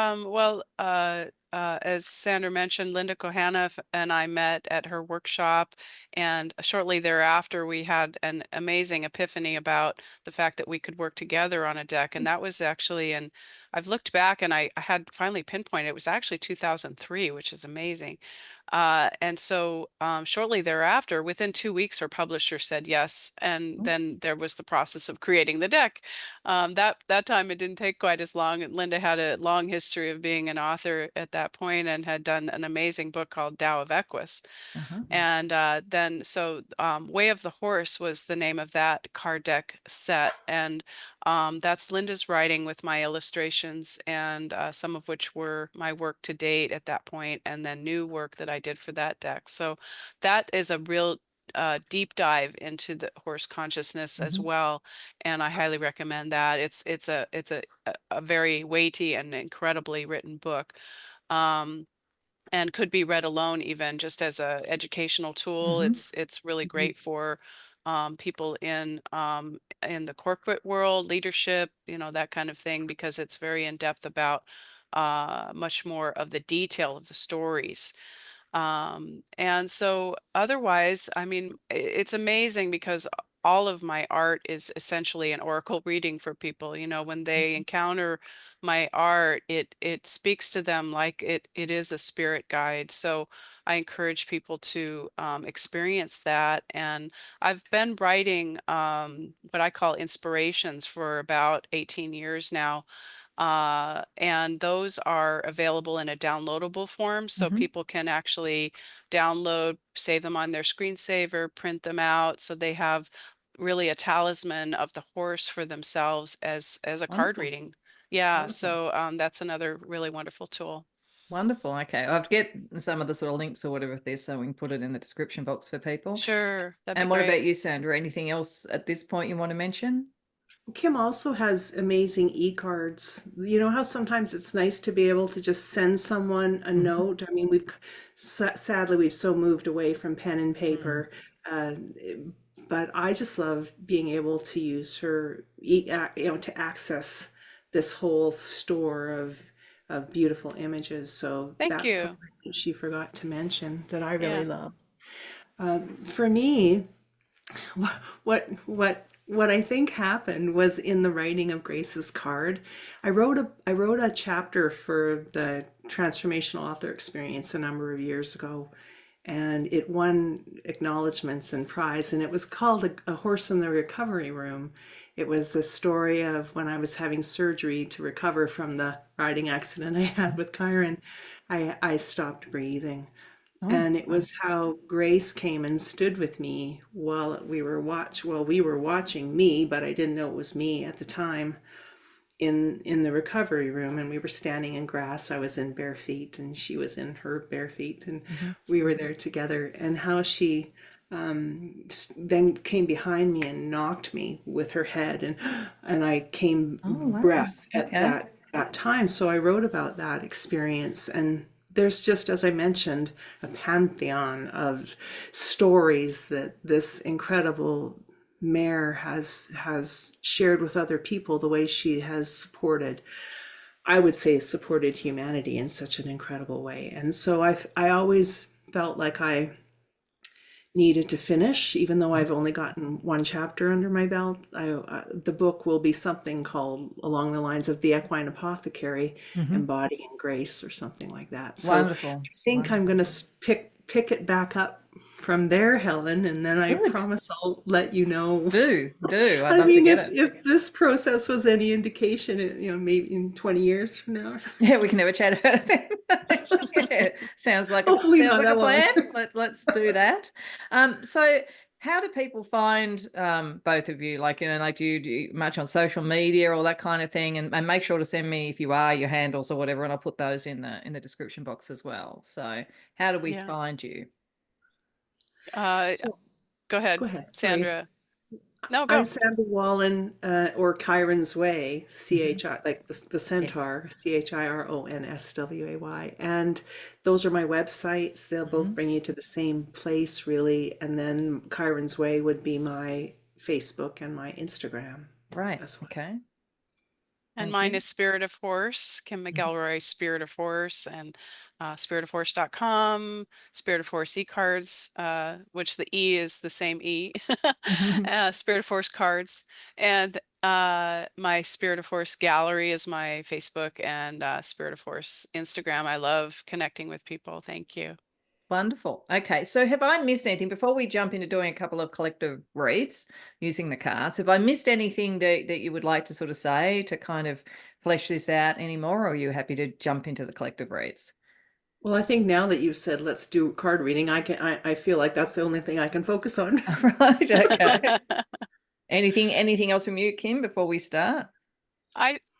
As Sandra mentioned, Linda Kohana and I met at her workshop, and shortly thereafter, we had an amazing epiphany about the fact that we could work together on a deck. And that was actually, and I've looked back and I had finally pinpointed it was actually 2003, which is amazing. And so shortly thereafter, within 2 weeks, her publisher said yes, and then there was the process of creating the deck. That time it didn't take quite as long. Linda had a long history of being an author at that point and had done an amazing book called Tao of Equus. Uh-huh. And Way of the Horse was the name of that card deck set. And that's Linda's writing with my illustrations, and some of which were my work to date at that point, and then new work that I did for that deck. So that is a real deep dive into the horse consciousness as Mhm. well, and I highly recommend that. It's a very weighty and incredibly written book. Um, and could be read alone, even just as a educational tool. Mhm. It's really Mhm. great for people in the corporate world, leadership, that kind of thing, because it's very in depth about much more of the detail of the stories. And so otherwise, I mean, it's amazing because all of my art is essentially an oracle reading for people. When they encounter my art, it speaks to them like it is a spirit guide. So I encourage people to experience that. And I've been writing what I call inspirations for about 18 years now. And those are available in a downloadable form, so Mhm. people can actually download, save them on their screensaver, print them out, so they have really a talisman of the horse for themselves as a card Wonderful. reading. Yeah, Wonderful. so that's another really wonderful tool. Wonderful. Okay. I'll have to get some of the sort of links or whatever if there's, so we can put it in the description box for people. Sure, that'd be And what great. about you, Sandra? Anything else at this point you want to mention? Kim also has amazing e-cards. You know how sometimes it's nice to be able to just send someone a Mhm. note? I mean, sadly we've so moved away from pen and Mm. paper, uh, but I just love being able to use her, to access this whole store of beautiful images. So Thank that's you. something that she forgot to mention that I really Yeah. love. For me, what I think happened was in the writing of Grace's card, I wrote a chapter for the Transformational Author Experience a number of years ago, and it won acknowledgments and prize, and it was called a Horse in the Recovery Room. It was a story of when I was having surgery to recover from the riding accident I had with Chiron. I stopped breathing, Oh, and it wow. was how Grace came and stood with me while we were watching me, but I didn't know it was me at the time, in the recovery room, and we were standing in grass. I was in bare feet and she was in her bare feet, and Mhm. we were there together, and how she then came behind me and knocked me with her head, and I came Oh, wow. breath at Okay. that time. So I wrote about that experience, and there's just, as I mentioned, a pantheon of stories that this incredible mare has shared with other people, the way she has supported, I would say, supported humanity in such an incredible way. And so I always felt like I needed to finish, even though I've only gotten one chapter under my belt. The book will be something called along the lines of The Equine Apothecary, Mhm. Embodying Grace, or something like that. So Wonderful. I think I'm Wonderful. going to pick it back up from there, Helen, and then I Good. promise I'll let you know. Do. I'd I love to mean, get if it. this process was any indication, maybe in 20 years from now. Yeah, we can have a chat about it then. Yeah, Hopefully sounds not like a that long. plan. Let's do that. So how do people find both of you? Like, like do you much on social media or that kind of thing? And make sure to send me, if you are, your handles or whatever, and I'll put those in the description box as well. So how do we Yeah. find you? Uh, So go go ahead, ahead. Sorry. Sandra. No, I'm go. Sandra Wallin, or Chiron's Way, Mhm. CHI, like the Yes. centaur, CHIRONSWAY. And those are my websites. They'll both Mhm. bring you to the same place, really. And then Chiron's Way would be my Facebook and my Instagram Right. as well. Okay. And Thank mine you. is Spirit of Horse, Kim Mhm. McElroy, Spirit of Horse, and spiritofhorse.com, Spirit of Horse e-cards, which the E is the same E, Spirit of Horse cards. And my Spirit of Horse gallery is my Facebook, and Spirit of Horse Instagram. I love connecting with people. Thank you. Wonderful. Okay, so have I missed anything before we jump into doing a couple of collective reads using the cards? Have I missed anything that you would like to sort of say to kind of flesh this out anymore, or are you happy to jump into the collective reads? Well, I think now that you've said let's do card reading, I feel like that's the only thing I can focus on. Right, okay. Anything else from you, Kim, before we start?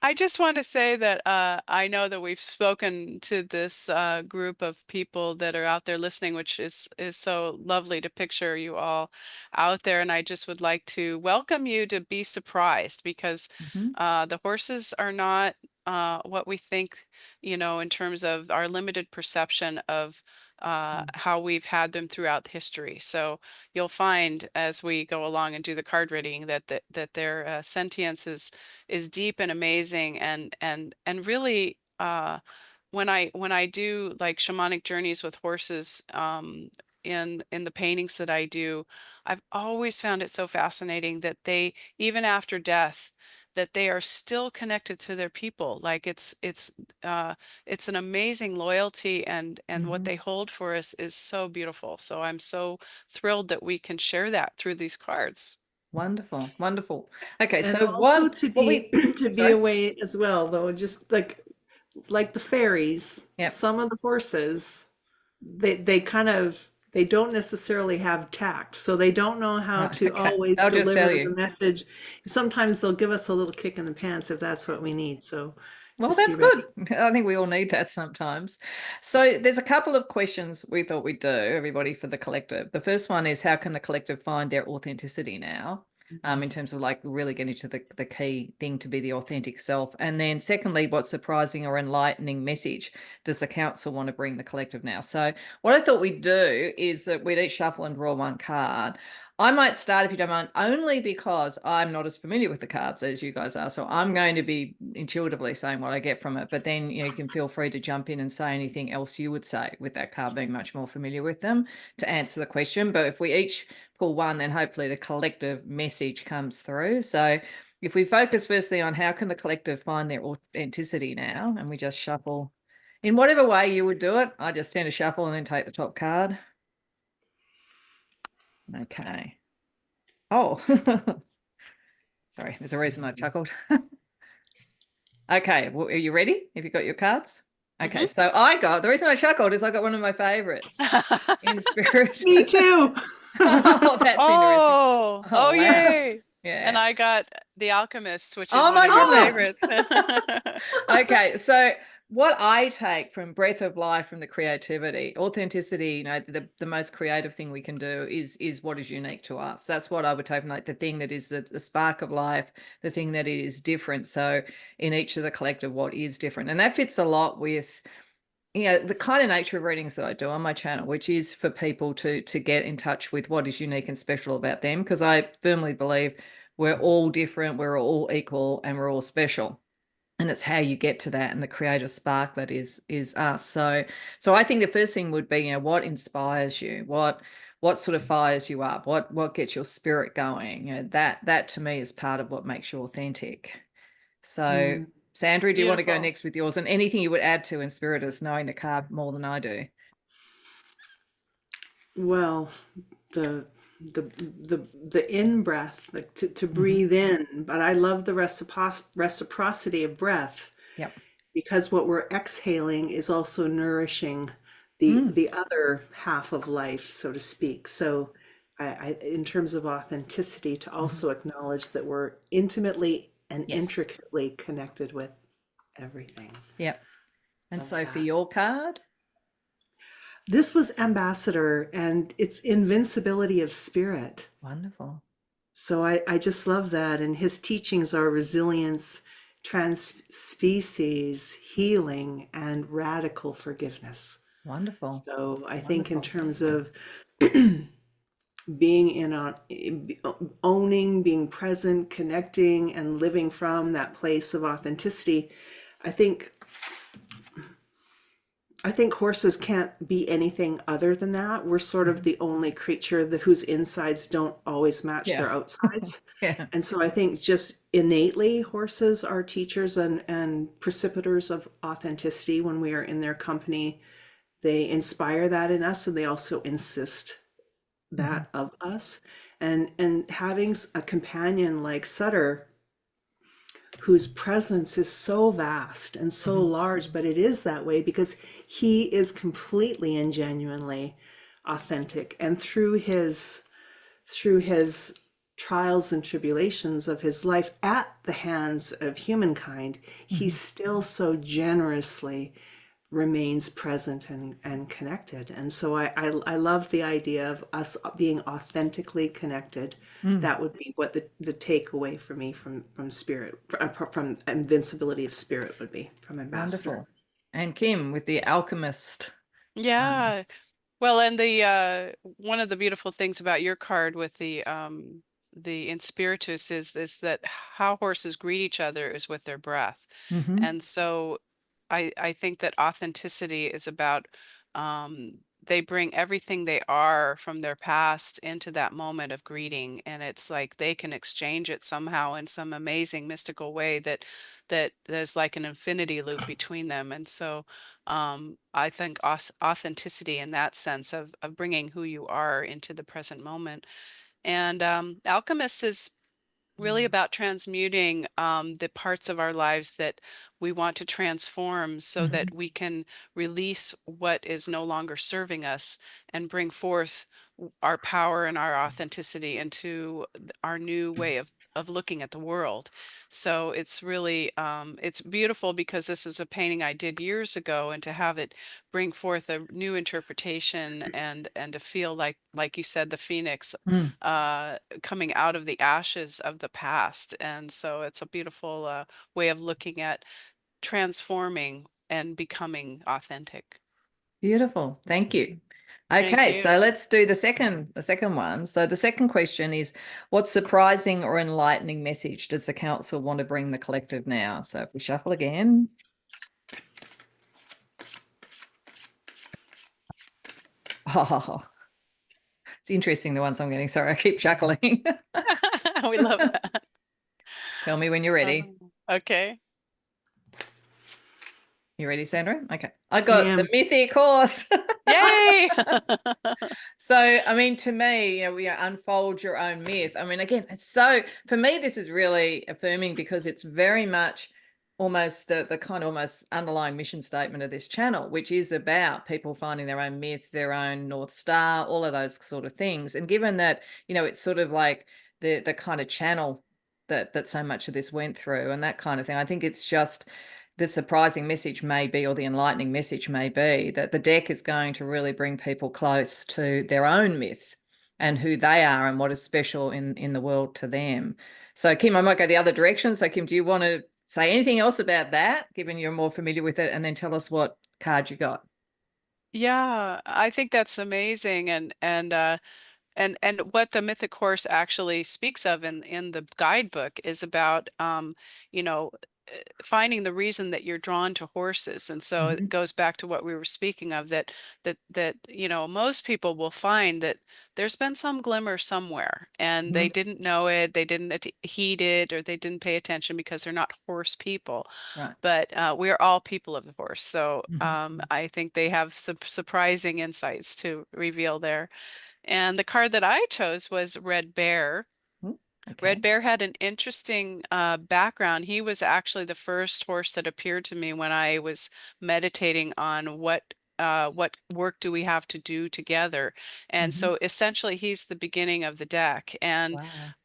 I just want to say that I know that we've spoken to this group of people that are out there listening, which is so lovely to picture you all out there. And I just would like to welcome you to be surprised, because Mhm. the horses are not what we think, in terms of our limited perception of how we've had them throughout history. So you'll find as we go along and do the card reading that their sentience is deep and amazing, and really when I do like shamanic journeys with horses, in the paintings that I do, I've always found it so fascinating that they, even after death, that they are still connected to their people. Like it's an amazing loyalty, and what Mhm. they hold for us is so beautiful. So I'm so thrilled that we can share that through these cards. Wonderful, wonderful. Okay, And so also to what be we to be sorry? away as well, though, just like the fairies, Yep. some of the horses, they kind of they don't necessarily have tact, so they don't know how Right, to okay. always I'll just tell deliver the you. message. Sometimes they'll give us a little kick in the pants if that's what we need. So Well, just be that's good. ready. I think we all need that sometimes. So there's a couple of questions we thought we'd do, everybody, for the collective. The first one is, how can the collective find their authenticity now? In Mhm. terms of like really getting to the key thing to be the authentic self. And then secondly, what surprising or enlightening message does the council want to bring the collective now? So what I thought we'd do is that we'd each shuffle and draw one card. I might start, if you don't mind, only because I'm not as familiar with the cards as you guys are. So I'm going to be intuitively saying what I get from it. But then you can feel free to jump in and say anything else you would say with that card, being much more familiar with them, to answer the question. But if we each pull one, then hopefully the collective message comes through. So if we focus firstly on how can the collective find their authenticity now, and we just shuffle in whatever way you would do it, I just tend to shuffle and then take the top card. Okay. Oh, sorry, there's a reason I chuckled. Okay, well, are you ready? Have you got your cards? Okay, Hmm. so the reason I chuckled is I got one of my favorites, In Spirit. Me too. Oh, that's interesting. Oh, Oh, wow. yay. And Yeah. I got The Alchemist, which is Oh one my of your Oh, goodness. favorites. Okay, so what I take from breath of life, from the creativity, authenticity, the most creative thing we can do is what is unique to us. That's what I would take from, like, the thing that is the spark of life, the thing that is different. So in each of the collective, what is different, and that fits a lot with the kind of nature of readings that I do on my channel, which is for people to get in touch with what is unique and special about them, because I firmly believe we're all different, we're all equal, and we're all special. And it's how you get to that and the creative spark that is us. So I think the first thing would be, what inspires you, what sort of fires you up, what gets your spirit going. That to me is part of what makes you authentic. So mm, Sandra, do you want to go Beautiful. next with yours, and anything you would add to Inspiritors, knowing the card more than I do? well, the the in breath, like to Mm-hmm. breathe in. But I love the reciprocity of breath, Yep. because what we're exhaling is also nourishing Mm. the other half of life, so to speak. So in terms of authenticity, to Mm-hmm. also acknowledge that we're intimately and Yes. intricately connected with everything. Yep. And Love so for that. your card, This was ambassador, and it's invincibility of spirit. Wonderful. So I just love that. And his teachings are resilience, trans species, healing, and radical forgiveness. Wonderful. So I think in Wonderful. terms of being owning, being present, connecting, and living from that place of authenticity, I think I think horses can't be anything other than that. We're sort of Mhm. the only creature whose insides don't always match Yeah. their outsides. Yeah. And so I think just innately horses are teachers and precipitors of authenticity. When we are in their company, they inspire that in us, and they also insist Mhm. that of us. And having a companion like Sutter, whose presence is so vast and so Mhm. large, but it is that way because he is completely and genuinely authentic. And through his trials and tribulations of his life at the hands of humankind, he Mhm. still so generously remains present and connected. And so I love the idea of us being authentically connected. Mm. That would be what the takeaway for me from spirit, from invincibility of spirit would be from ambassador. Wonderful. And Kim with the alchemist. Um, Yeah. Well, and the one of the beautiful things about your card with the Inspiritus is that how horses greet each other is with their breath. mhm. And so I think that authenticity is about they bring everything they are from their past into that moment of greeting, and it's like they can exchange it somehow in some amazing mystical way that there's like an infinity loop between them. And so I think authenticity in that sense of bringing who you are into the present moment. And Alchemist is really about transmuting the parts of our lives that we want to transform so that Mhm. we can release what is no longer serving us and bring forth our power and our authenticity into our new way of looking at the world. So it's really it's beautiful because this is a painting I did years ago, and to have it bring forth a new interpretation and to feel like you said, the phoenix Mm. coming out of the ashes of the past. And so it's a beautiful way of looking at transforming and becoming authentic. Beautiful. Thank you. Thank Okay, so you. let's do the second one. So the second question is, what surprising or enlightening message does the council want to bring the collective now? So if we shuffle again. Oh, it's interesting the ones I'm getting. Sorry, I keep chuckling. We love that. Tell me when you're ready. Okay. You ready, Sandra? Okay. I I got the am. mythic horse. Yay! So, I mean, to me, we unfold your own myth. I mean, again, it's so, for me, this is really affirming because it's very much almost the kind of almost underlying mission statement of this channel, which is about people finding their own myth, their own North Star, all of those sort of things. And given that, it's sort of like the kind of channel that so much of this went through and that kind of thing, I think it's just the surprising message may be, or the enlightening message may be, that the deck is going to really bring people close to their own myth and who they are and what is special in the world to them. So, Kim, I might go the other direction. So, Kim, do you want to say anything else about that, given you're more familiar with it, and then tell us what card you got? Yeah, I think that's amazing. And what the Mythic Horse actually speaks of in the guidebook is about you know finding the reason that you're drawn to horses. And so it Mhm. goes back to what we were speaking of, that most people will find that there's been some glimmer somewhere and they Mhm. didn't know it, they didn't heed it, or they didn't pay attention because they're not horse people. Right. But we're all people of the horse. So Mhm. I think they have some surprising insights to reveal there. And the card that I chose was Red Bear. Mm. Red Okay. Bear had an interesting background. He was actually the first horse that appeared to me when I was meditating on what what work do we have to do together? And Mhm. so essentially he's the beginning of the deck. And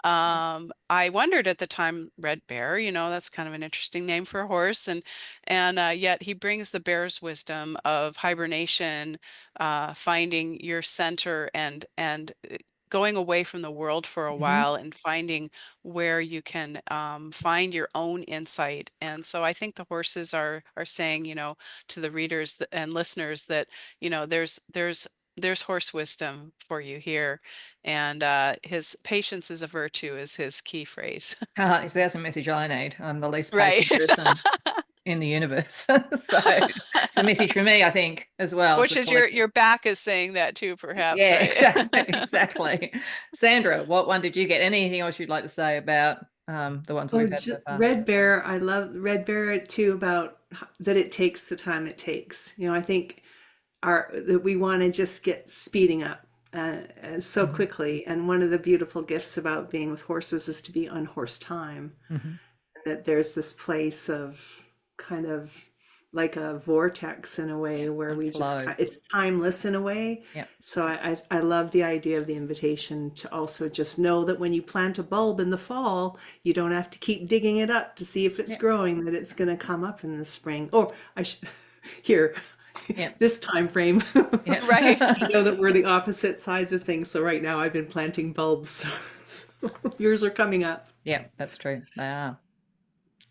Wow. I wondered at the time, Red Bear, that's kind of an interesting name for a horse. And yet he brings the bear's wisdom of hibernation, finding your center and going away from the world for a Mhm. while and finding where you can find your own insight. And so I think the horses are saying, to the readers and listeners that, there's horse wisdom for you here. And his patience is a virtue is his key phrase. So that's a message I need. I'm the least Right. patient person in the universe. So it's a message for me, I think, as well as Which the is your collective. your back is saying that too, perhaps, Yeah, right? exactly, exactly. Sandra, what one did you get? Anything else you'd like to say about the ones Oh, we've had so far? Red Bear. I love Red Bear too, about that it takes the time it takes. I think that we want to just get speeding up so Mhm. quickly. And one of the beautiful gifts about being with horses is to be on horse time. Mhm. That there's this place of kind of like a vortex in a Yeah, way where and we just flow. it's timeless in a way. Yeah, So I love the idea of the invitation to also just know that when you plant a bulb in the fall, you don't have to keep digging it up to see if it's yeah, growing, that it's going to come up in the spring. Or I should here yeah, this time frame. yeah. Right. I know that we're the opposite sides of things. So right now I've been planting bulbs. So yours are coming up. Yeah, that's true. They are.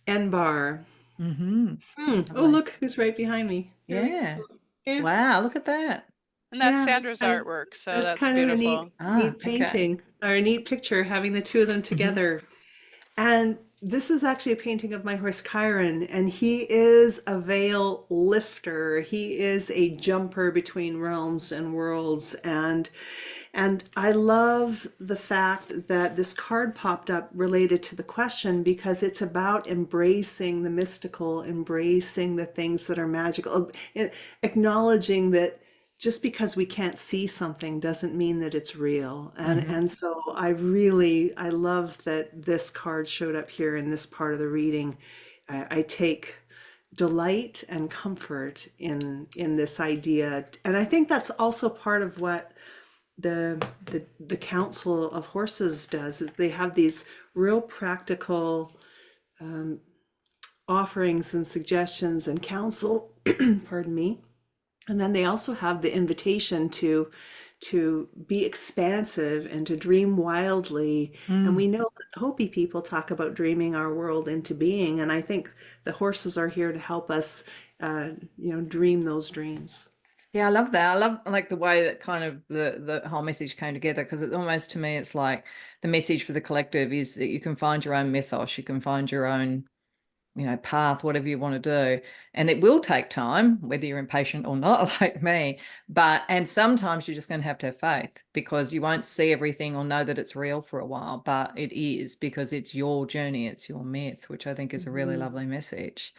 N-bar. Mm-hmm. Oh, Lovely. look who's right behind me. There we Yeah. go. Yeah, Wow, look at that. And that's yeah. Sandra's artwork, so That's that's kind of a beautiful. Ah, neat okay. painting or a neat picture, having the two of them Hmm. together. And this is actually a painting of my horse Chiron, and he is a veil lifter. He is a jumper between realms and worlds, and I love the fact that this card popped up related to the question because it's about embracing the mystical, embracing the things that are magical, acknowledging that just because we can't see something doesn't mean that it's real. And Hmm. and so I love that this card showed up here in this part of the reading. I take delight and comfort in this idea, and I think that's also part of what the Council of Horses does, is they have these real practical um, offerings and suggestions and counsel, pardon me. And then they also have the invitation to be expansive and to dream wildly. And we Mm. know that the Hopi people talk about dreaming our world into being. And I think the horses are here to help us, dream those dreams. Yeah, I love that. I love like the way that kind of the whole message came together, because it almost, to me, it's like the message for the collective is that you can find your own mythos, you can find your own, path, whatever you want to do. And it will take time, whether you're impatient or not, like me. And sometimes you're just going to have faith, because you won't see everything or know that it's real for a while, but it is, because it's your journey, it's your myth, which I think is a really Mhm. lovely message.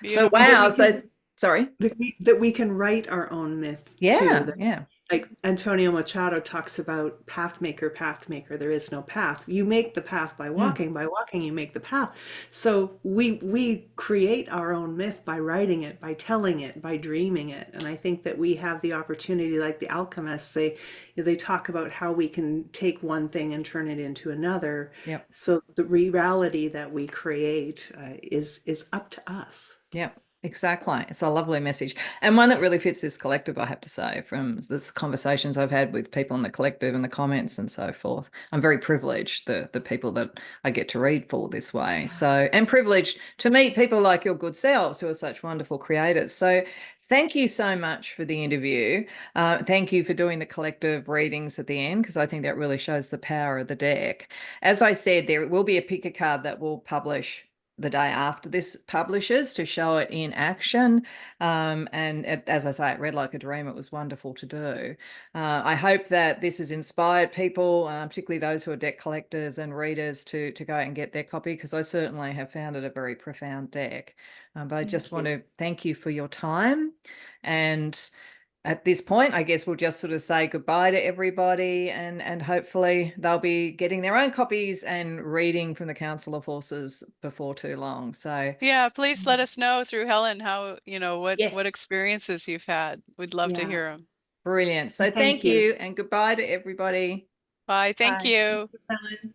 So, And that Beautiful. wow. we So, can sorry. that we can write our own myth too. Yeah. Yeah. Like Antonio Machado talks about path maker, there is no path. You make the path Mm. by walking you make the path. So we create our own myth by writing it, by telling it, by dreaming it. And I think that we have the opportunity, like the alchemists, they talk about how we can take one thing and turn it into another. Yep. So the reality that we create is up to us. Yeah, exactly. It's a lovely message, and one that really fits this collective, I have to say, from the conversations I've had with people in the collective and the comments and so forth. I'm very privileged, the people that I get to read for this way. So, and privileged to meet people like your good selves who are such wonderful creators. So, thank you so much for the interview. Thank you for doing the collective readings at the end, because I think that really shows the power of the deck. As I said, there will be a pick a card that will publish the day after this publishes to show it in action. As I say, it read like a dream. It was wonderful to do. I hope that this has inspired people, particularly those who are deck collectors and readers, to go out and get their copy, because I certainly have found it a very profound deck. But I just Thank want you. to thank you for your time, and at this point, I guess we'll just sort of say goodbye to everybody, and hopefully they'll be getting their own copies and reading from the Council of Horses before too long. So Yeah, please let us know through Helen how, what yes, experiences you've had. We'd love to Yeah. hear them. brilliant. So Thank thank you. you and goodbye to everybody. Bye. Thank Bye. you. Helen.